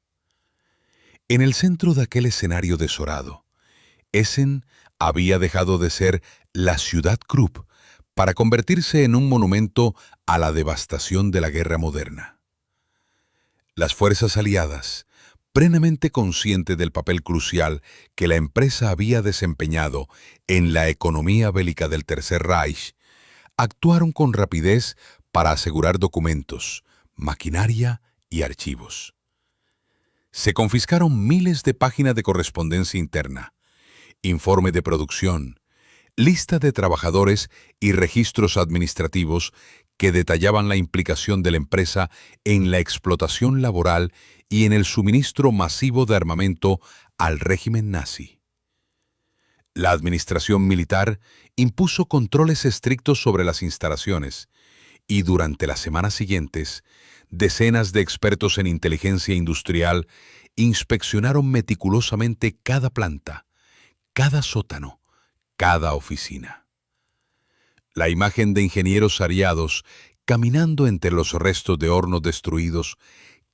En el centro de aquel escenario desolado, Essen había dejado de ser la ciudad Krupp para convertirse en un monumento a la devastación de la guerra moderna. Las fuerzas aliadas, plenamente conscientes del papel crucial que la empresa había desempeñado en la economía bélica del Tercer Reich, actuaron con rapidez para asegurar documentos, maquinaria y archivos. Se confiscaron miles de páginas de correspondencia interna, informe de producción, lista de trabajadores y registros administrativos que detallaban la implicación de la empresa en la explotación laboral y en el suministro masivo de armamento al régimen nazi. La administración militar impuso controles estrictos sobre las instalaciones y durante las semanas siguientes, decenas de expertos en inteligencia industrial inspeccionaron meticulosamente cada planta, cada sótano, cada oficina. La imagen de ingenieros aliados caminando entre los restos de hornos destruidos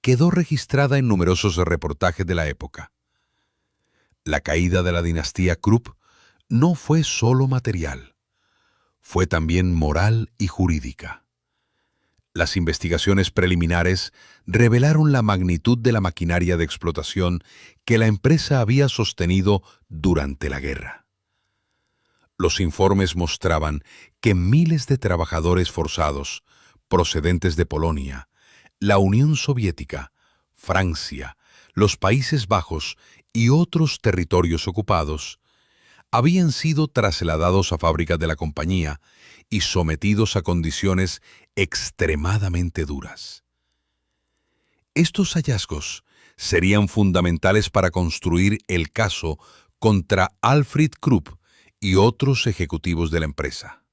quedó registrada en numerosos reportajes de la época. La caída de la dinastía Krupp no fue solo material, fue también moral y jurídica. Las investigaciones preliminares revelaron la magnitud de la maquinaria de explotación que la empresa había sostenido durante la guerra. Los informes mostraban que miles de trabajadores forzados, procedentes de Polonia, la Unión Soviética, Francia, los Países Bajos y otros territorios ocupados, habían sido trasladados a fábricas de la compañía y sometidos a condiciones extremadamente duras. Estos hallazgos serían fundamentales para construir el caso contra Alfred Krupp y otros ejecutivos de la empresa.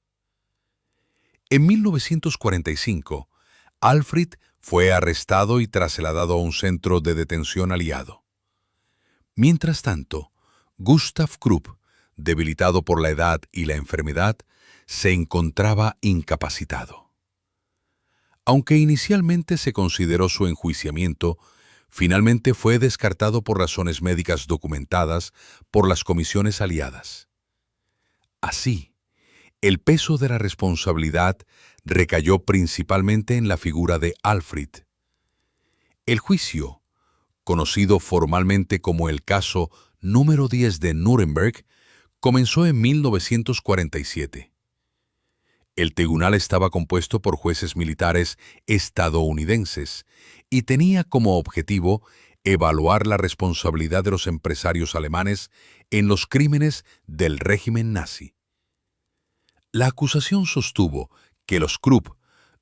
En 1945, Alfred fue arrestado y trasladado a un centro de detención aliado. Mientras tanto, Gustav Krupp, debilitado por la edad y la enfermedad, se encontraba incapacitado. Aunque inicialmente se consideró su enjuiciamiento, finalmente fue descartado por razones médicas documentadas por las comisiones aliadas. Así, el peso de la responsabilidad recayó principalmente en la figura de Alfred. El juicio, conocido formalmente como el caso número 10 de Nuremberg, comenzó en 1947. El tribunal estaba compuesto por jueces militares estadounidenses y tenía como objetivo evaluar la responsabilidad de los empresarios alemanes en los crímenes del régimen nazi. La acusación sostuvo que los Krupp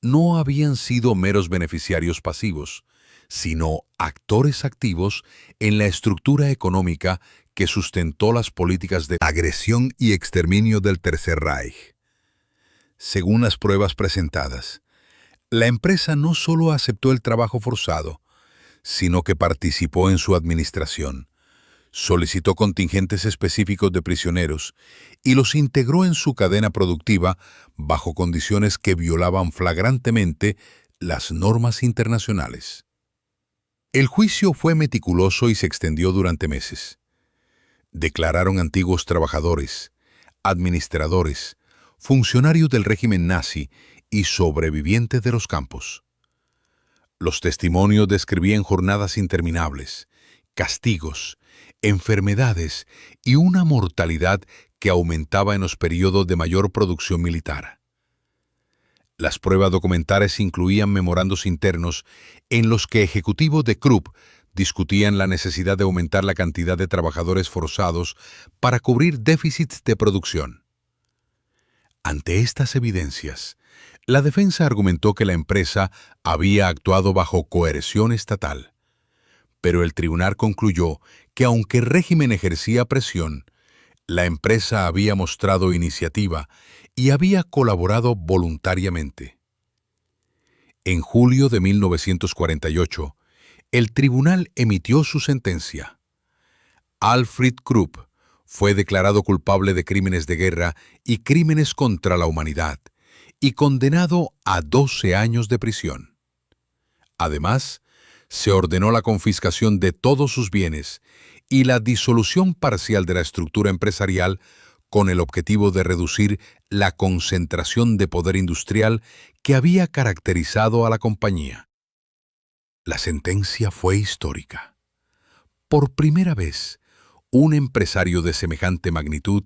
no habían sido meros beneficiarios pasivos, sino actores activos en la estructura económica que sustentó las políticas de agresión y exterminio del Tercer Reich. Según las pruebas presentadas, la empresa no solo aceptó el trabajo forzado, sino que participó en su administración, solicitó contingentes específicos de prisioneros y los integró en su cadena productiva bajo condiciones que violaban flagrantemente las normas internacionales. El juicio fue meticuloso y se extendió durante meses. Declararon antiguos trabajadores, administradores, funcionarios del régimen nazi y sobrevivientes de los campos. Los testimonios describían jornadas interminables, castigos, enfermedades y una mortalidad que aumentaba en los periodos de mayor producción militar. Las pruebas documentales incluían memorandos internos en los que ejecutivos de Krupp discutían la necesidad de aumentar la cantidad de trabajadores forzados para cubrir déficits de producción. Ante estas evidencias, la defensa argumentó que la empresa había actuado bajo coerción estatal, pero el tribunal concluyó que aunque el régimen ejercía presión, la empresa había mostrado iniciativa y había colaborado voluntariamente. En julio de 1948, el tribunal emitió su sentencia. Alfred Krupp fue declarado culpable de crímenes de guerra y crímenes contra la humanidad y condenado a 12 años de prisión. Además, se ordenó la confiscación de todos sus bienes y la disolución parcial de la estructura empresarial con el objetivo de reducir la concentración de poder industrial que había caracterizado a la compañía. La sentencia fue histórica. Por primera vez, un empresario de semejante magnitud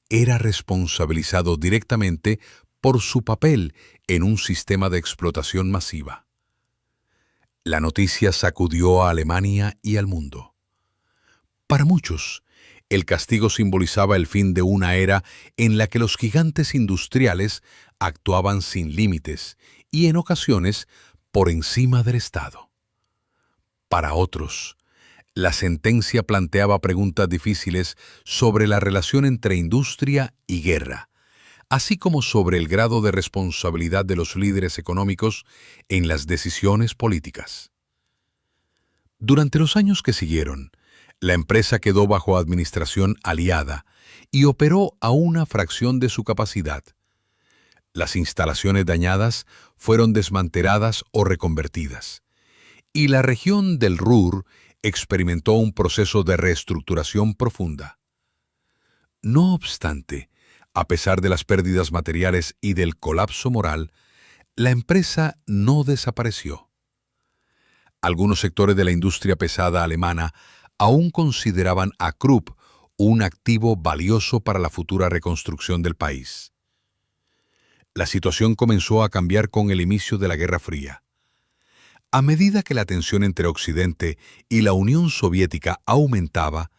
era responsabilizado directamente por su papel en un sistema de explotación masiva. La noticia sacudió a Alemania y al mundo. Para muchos, el castigo simbolizaba el fin de una era en la que los gigantes industriales actuaban sin límites y, en ocasiones, por encima del Estado. Para otros, la sentencia planteaba preguntas difíciles sobre la relación entre industria y guerra, así como sobre el grado de responsabilidad de los líderes económicos en las decisiones políticas. Durante los años que siguieron, la empresa quedó bajo administración aliada y operó a una fracción de su capacidad. Las instalaciones dañadas fueron desmanteladas o reconvertidas, y la región del Ruhr experimentó un proceso de reestructuración profunda. No obstante, a pesar de las pérdidas materiales y del colapso moral, la empresa no desapareció. Algunos sectores de la industria pesada alemana aún consideraban a Krupp un activo valioso para la futura reconstrucción del país. La situación comenzó a cambiar con el inicio de la Guerra Fría. A medida que la tensión entre Occidente y la Unión Soviética aumentaba,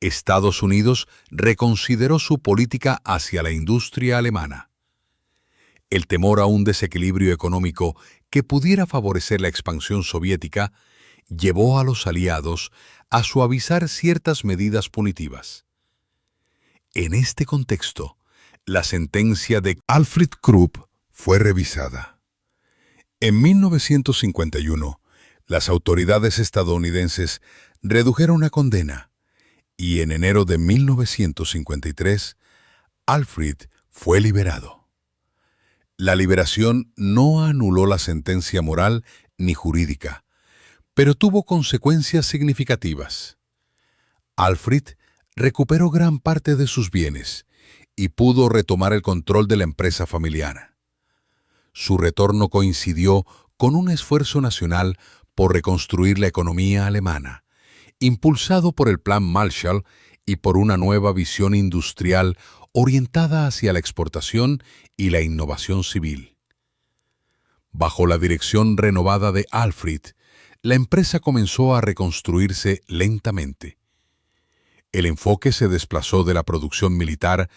Estados Unidos reconsideró su política hacia la industria alemana. El temor a un desequilibrio económico que pudiera favorecer la expansión soviética llevó a los aliados a suavizar ciertas medidas punitivas. En este contexto, la sentencia de Alfred Krupp fue revisada. En 1951, las autoridades estadounidenses redujeron la condena y en enero de 1953, Alfred fue liberado. La liberación no anuló la sentencia moral ni jurídica, pero tuvo consecuencias significativas. Alfred recuperó gran parte de sus bienes y pudo retomar el control de la empresa familiar. Su retorno coincidió con un esfuerzo nacional por reconstruir la economía alemana, impulsado por el Plan Marshall y por una nueva visión industrial orientada hacia la exportación y la innovación civil. Bajo la dirección renovada de Alfred, la empresa comenzó a reconstruirse lentamente. El enfoque se desplazó de la producción militar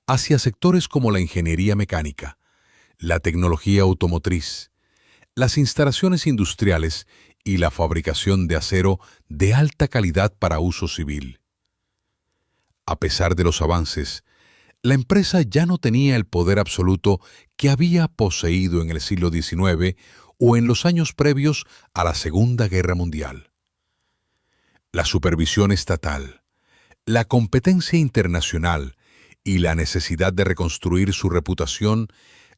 hacia sectores como la ingeniería mecánica, la tecnología automotriz, las instalaciones industriales y la fabricación de acero de alta calidad para uso civil. A pesar de los avances, la empresa ya no tenía el poder absoluto que había poseído en el siglo XIX o en los años previos a la Segunda Guerra Mundial. La supervisión estatal, la competencia internacional y la necesidad de reconstruir su reputación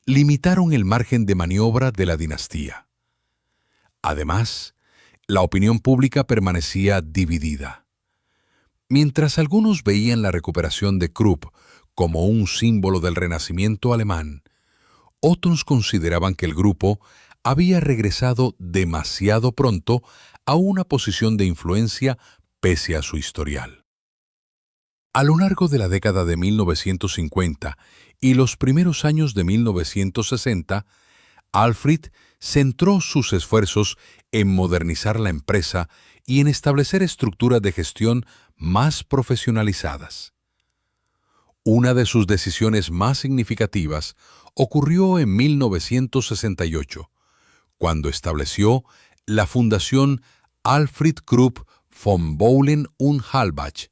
limitaron el margen de maniobra de la dinastía. Además, la opinión pública permanecía dividida. Mientras algunos veían la recuperación de Krupp como un símbolo del renacimiento alemán, otros consideraban que el grupo había regresado demasiado pronto a una posición de influencia pese a su historial. A lo largo de la década de 1950 y los primeros años de 1960, Alfred centró sus esfuerzos en modernizar la empresa y en establecer estructuras de gestión más profesionalizadas. Una de sus decisiones más significativas ocurrió en 1968, cuando estableció la Fundación Alfred Krupp von Bohlen und Halbach,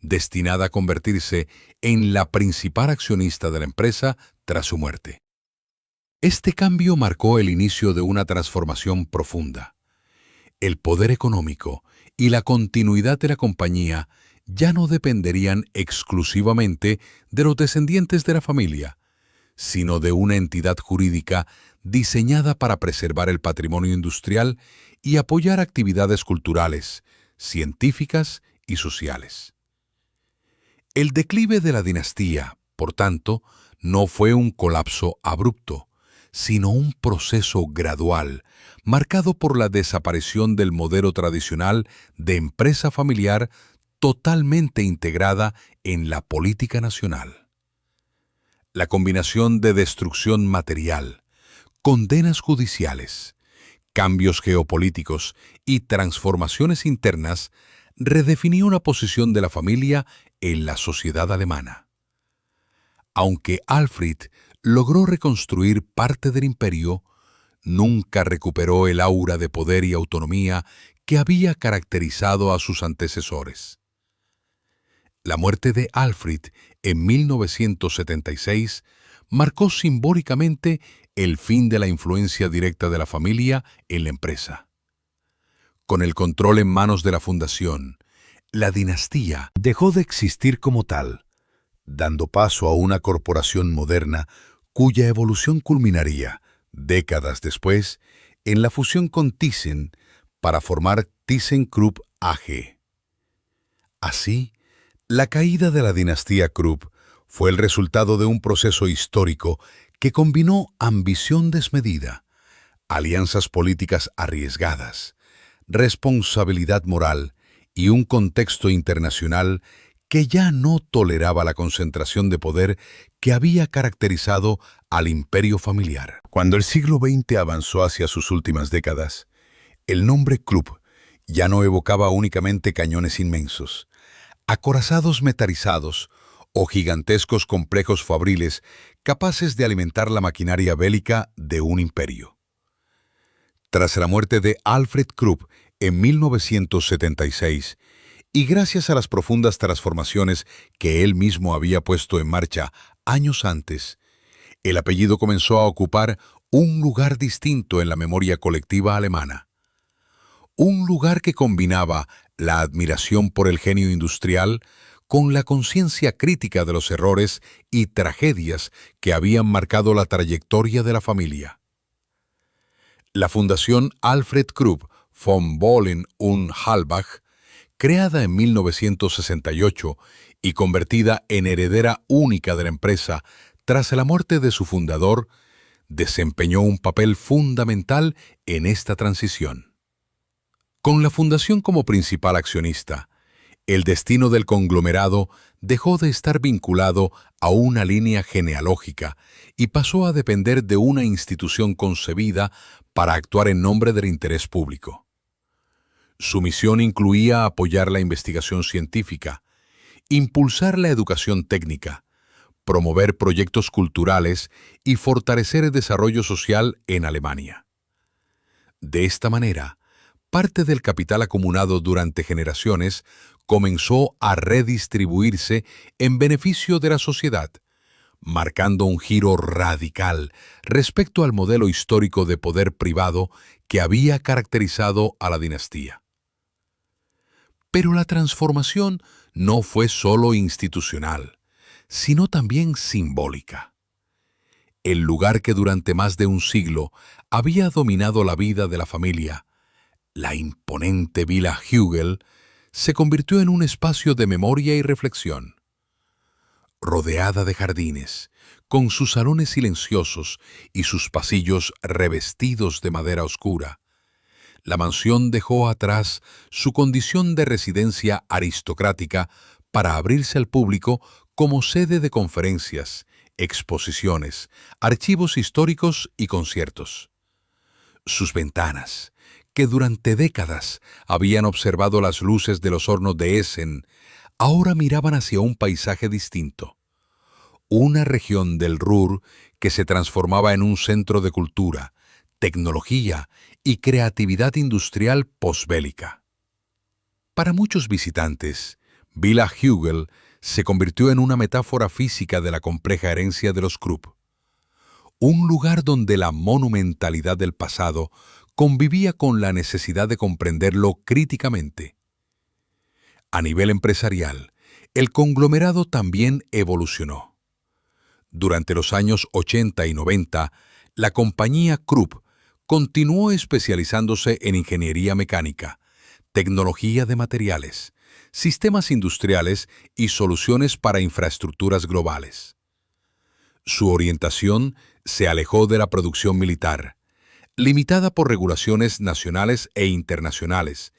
destinada a convertirse en la principal accionista de la empresa tras su muerte. Este cambio marcó el inicio de una transformación profunda. El poder económico y la continuidad de la compañía ya no dependerían exclusivamente de los descendientes de la familia, sino de una entidad jurídica diseñada para preservar el patrimonio industrial y apoyar actividades culturales, científicas y sociales. El declive de la dinastía, por tanto, no fue un colapso abrupto, sino un proceso gradual, marcado por la desaparición del modelo tradicional de empresa familiar totalmente integrada en la política nacional. La combinación de destrucción material, condenas judiciales, cambios geopolíticos y transformaciones internas redefinió una posición de la familia en la sociedad alemana. Aunque Alfred logró reconstruir parte del imperio, nunca recuperó el aura de poder y autonomía que había caracterizado a sus antecesores. La muerte de Alfred en 1976 marcó simbólicamente el fin de la influencia directa de la familia en la empresa. Con el control en manos de la fundación, la dinastía dejó de existir como tal, dando paso a una corporación moderna cuya evolución culminaría, décadas después, en la fusión con Thyssen para formar ThyssenKrupp AG. Así, la caída de la dinastía Krupp fue el resultado de un proceso histórico que combinó ambición desmedida, alianzas políticas arriesgadas, responsabilidad moral y un contexto internacional que ya no toleraba la concentración de poder que había caracterizado al imperio familiar. Cuando el siglo XX avanzó hacia sus últimas décadas, el nombre Krupp ya no evocaba únicamente cañones inmensos, acorazados metalizados o gigantescos complejos fabriles capaces de alimentar la maquinaria bélica de un imperio. Tras la muerte de Alfred Krupp en 1976, y gracias a las profundas transformaciones que él mismo había puesto en marcha años antes, el apellido comenzó a ocupar un lugar distinto en la memoria colectiva alemana. Un lugar que combinaba la admiración por el genio industrial con la conciencia crítica de los errores y tragedias que habían marcado la trayectoria de la familia. La Fundación Alfred Krupp von Bohlen und Halbach, creada en 1968 y convertida en heredera única de la empresa tras la muerte de su fundador, desempeñó un papel fundamental en esta transición. Con la fundación como principal accionista, el destino del conglomerado dejó de estar vinculado a una línea genealógica y pasó a depender de una institución concebida para actuar en nombre del interés público. Su misión incluía apoyar la investigación científica, impulsar la educación técnica, promover proyectos culturales y fortalecer el desarrollo social en Alemania. De esta manera, parte del capital acumulado durante generaciones comenzó a redistribuirse en beneficio de la sociedad, marcando un giro radical respecto al modelo histórico de poder privado que había caracterizado a la dinastía. Pero la transformación no fue solo institucional, sino también simbólica. El lugar que durante más de un siglo había dominado la vida de la familia, la imponente Villa Hügel, se convirtió en un espacio de memoria y reflexión. Rodeada de jardines, con sus salones silenciosos y sus pasillos revestidos de madera oscura, la mansión dejó atrás su condición de residencia aristocrática para abrirse al público como sede de conferencias, exposiciones, archivos históricos y conciertos. Sus ventanas, que durante décadas habían observado las luces de los hornos de Essen, ahora miraban hacia un paisaje distinto. Una región del Ruhr que se transformaba en un centro de cultura, tecnología y creatividad industrial posbélica. Para muchos visitantes, Villa Hügel se convirtió en una metáfora física de la compleja herencia de los Krupp. Un lugar donde la monumentalidad del pasado convivía con la necesidad de comprenderlo críticamente. A nivel empresarial, el conglomerado también evolucionó. Durante los años 80 y 90, la compañía Krupp continuó especializándose en ingeniería mecánica, tecnología de materiales, sistemas industriales y soluciones para infraestructuras globales. Su orientación se alejó de la producción militar, limitada por regulaciones nacionales e internacionales,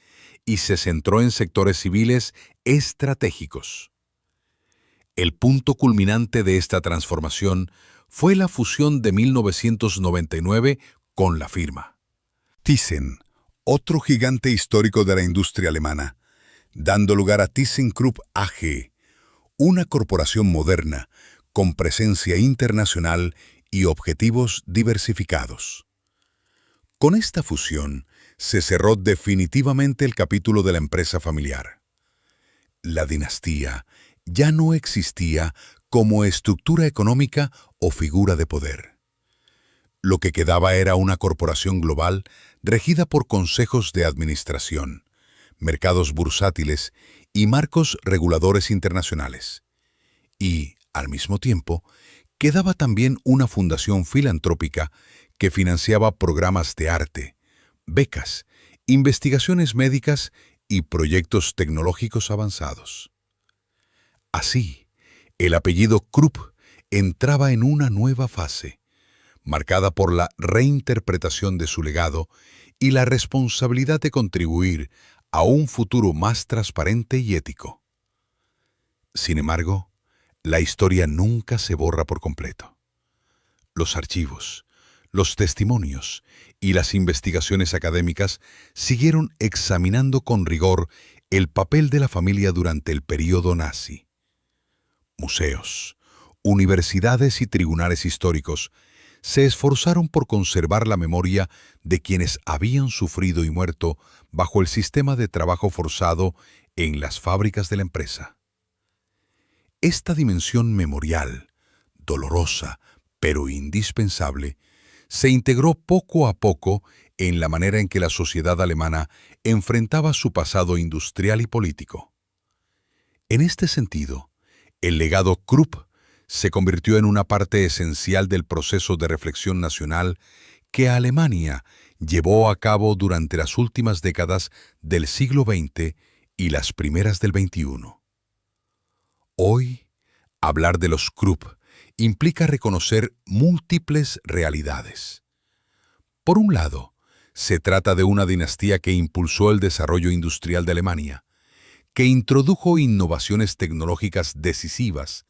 y se centró en sectores civiles estratégicos. El punto culminante de esta transformación fue la fusión de 1999 con la firma Thyssen, otro gigante histórico de la industria alemana, dando lugar a ThyssenKrupp AG, una corporación moderna con presencia internacional y objetivos diversificados. Con esta fusión se cerró definitivamente el capítulo de la empresa familiar. La dinastía ya no existía como estructura económica o figura de poder. Lo que quedaba era una corporación global regida por consejos de administración, mercados bursátiles y marcos reguladores internacionales. Y, al mismo tiempo, quedaba también una fundación filantrópica que financiaba programas de arte, becas, investigaciones médicas y proyectos tecnológicos avanzados. Así, el apellido Krupp entraba en una nueva fase, marcada por la reinterpretación de su legado y la responsabilidad de contribuir a un futuro más transparente y ético. Sin embargo, la historia nunca se borra por completo. Los archivos, los testimonios y las investigaciones académicas siguieron examinando con rigor el papel de la familia durante el período nazi. Museos, universidades y tribunales históricos se esforzaron por conservar la memoria de quienes habían sufrido y muerto bajo el sistema de trabajo forzado en las fábricas de la empresa. Esta dimensión memorial, dolorosa pero indispensable, se integró poco a poco en la manera en que la sociedad alemana enfrentaba su pasado industrial y político. En este sentido, el legado Krupp se convirtió en una parte esencial del proceso de reflexión nacional que Alemania llevó a cabo durante las últimas décadas del siglo XX y las primeras del XXI. Hoy, hablar de los Krupp implica reconocer múltiples realidades. Por un lado, se trata de una dinastía que impulsó el desarrollo industrial de Alemania, que introdujo innovaciones tecnológicas decisivas,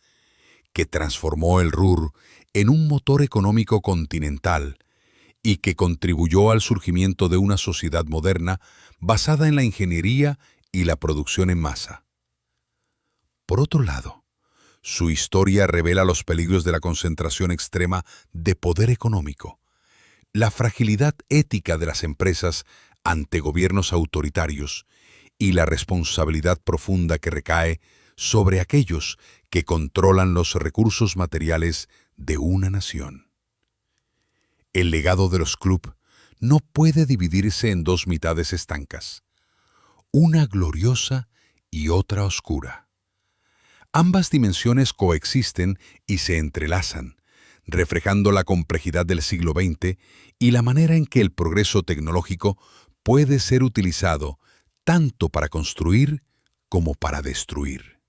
que transformó el Ruhr en un motor económico continental y que contribuyó al surgimiento de una sociedad moderna basada en la ingeniería y la producción en masa. Por otro lado, su historia revela los peligros de la concentración extrema de poder económico, la fragilidad ética de las empresas ante gobiernos autoritarios y la responsabilidad profunda que recae sobre aquellos que controlan los recursos materiales de una nación. El legado de los Krupp no puede dividirse en dos mitades estancas, una gloriosa y otra oscura. Ambas dimensiones coexisten y se entrelazan, reflejando la complejidad del siglo XX y la manera en que el progreso tecnológico puede ser utilizado tanto para construir como para destruir.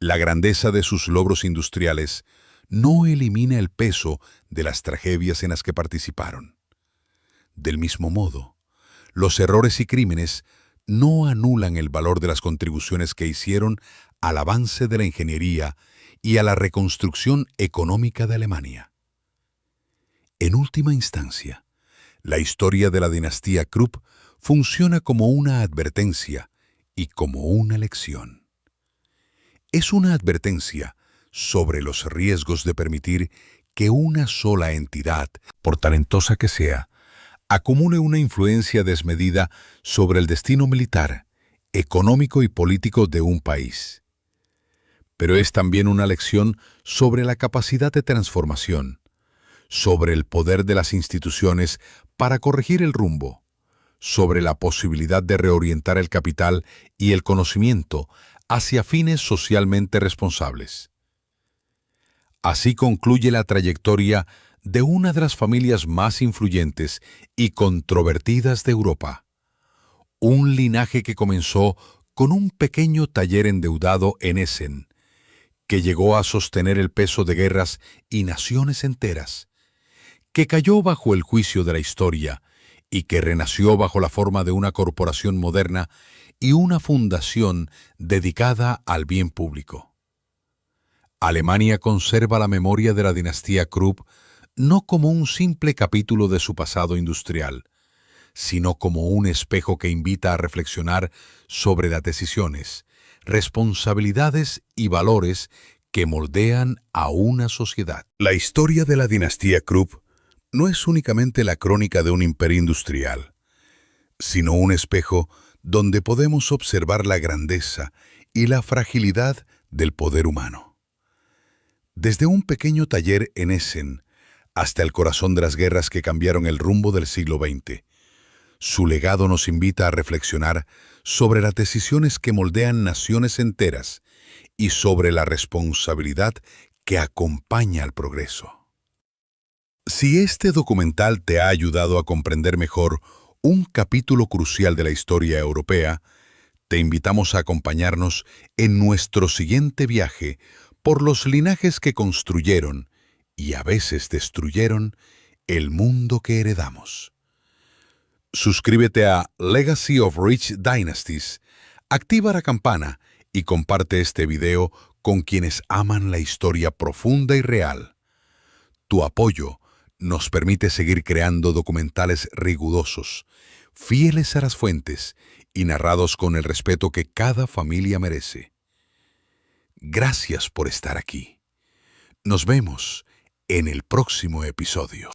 La grandeza de sus logros industriales no elimina el peso de las tragedias en las que participaron. Del mismo modo, los errores y crímenes no anulan el valor de las contribuciones que hicieron al avance de la ingeniería y a la reconstrucción económica de Alemania. En última instancia, la historia de la dinastía Krupp funciona como una advertencia y como una lección. Es una advertencia sobre los riesgos de permitir que una sola entidad, por talentosa que sea, acumule una influencia desmedida sobre el destino militar, económico y político de un país. Pero es también una lección sobre la capacidad de transformación, sobre el poder de las instituciones para corregir el rumbo, sobre la posibilidad de reorientar el capital y el conocimiento hacia fines socialmente responsables. Así concluye la trayectoria de una de las familias más influyentes y controvertidas de Europa. Un linaje que comenzó con un pequeño taller endeudado en Essen, que llegó a sostener el peso de guerras y naciones enteras, que cayó bajo el juicio de la historia y que renació bajo la forma de una corporación moderna y una fundación dedicada al bien público. Alemania conserva la memoria de la dinastía Krupp no como un simple capítulo de su pasado industrial, sino como un espejo que invita a reflexionar sobre las decisiones, responsabilidades y valores que moldean a una sociedad. La historia de la dinastía Krupp no es únicamente la crónica de un imperio industrial, sino un espejo donde podemos observar la grandeza y la fragilidad del poder humano. Desde un pequeño taller en Essen hasta el corazón de las guerras que cambiaron el rumbo del siglo XX, su legado nos invita a reflexionar sobre las decisiones que moldean naciones enteras y sobre la responsabilidad que acompaña al progreso. Si este documental te ha ayudado a comprender mejor un capítulo crucial de la historia europea, te invitamos a acompañarnos en nuestro siguiente viaje por los linajes que construyeron y a veces destruyeron el mundo que heredamos. Suscríbete a Legacy of Rich Dynasties, activa la campana y comparte este video con quienes aman la historia profunda y real. Tu apoyo nos permite seguir creando documentales rigurosos, fieles a las fuentes y narrados con el respeto que cada familia merece. Gracias por estar aquí. Nos vemos en el próximo episodio.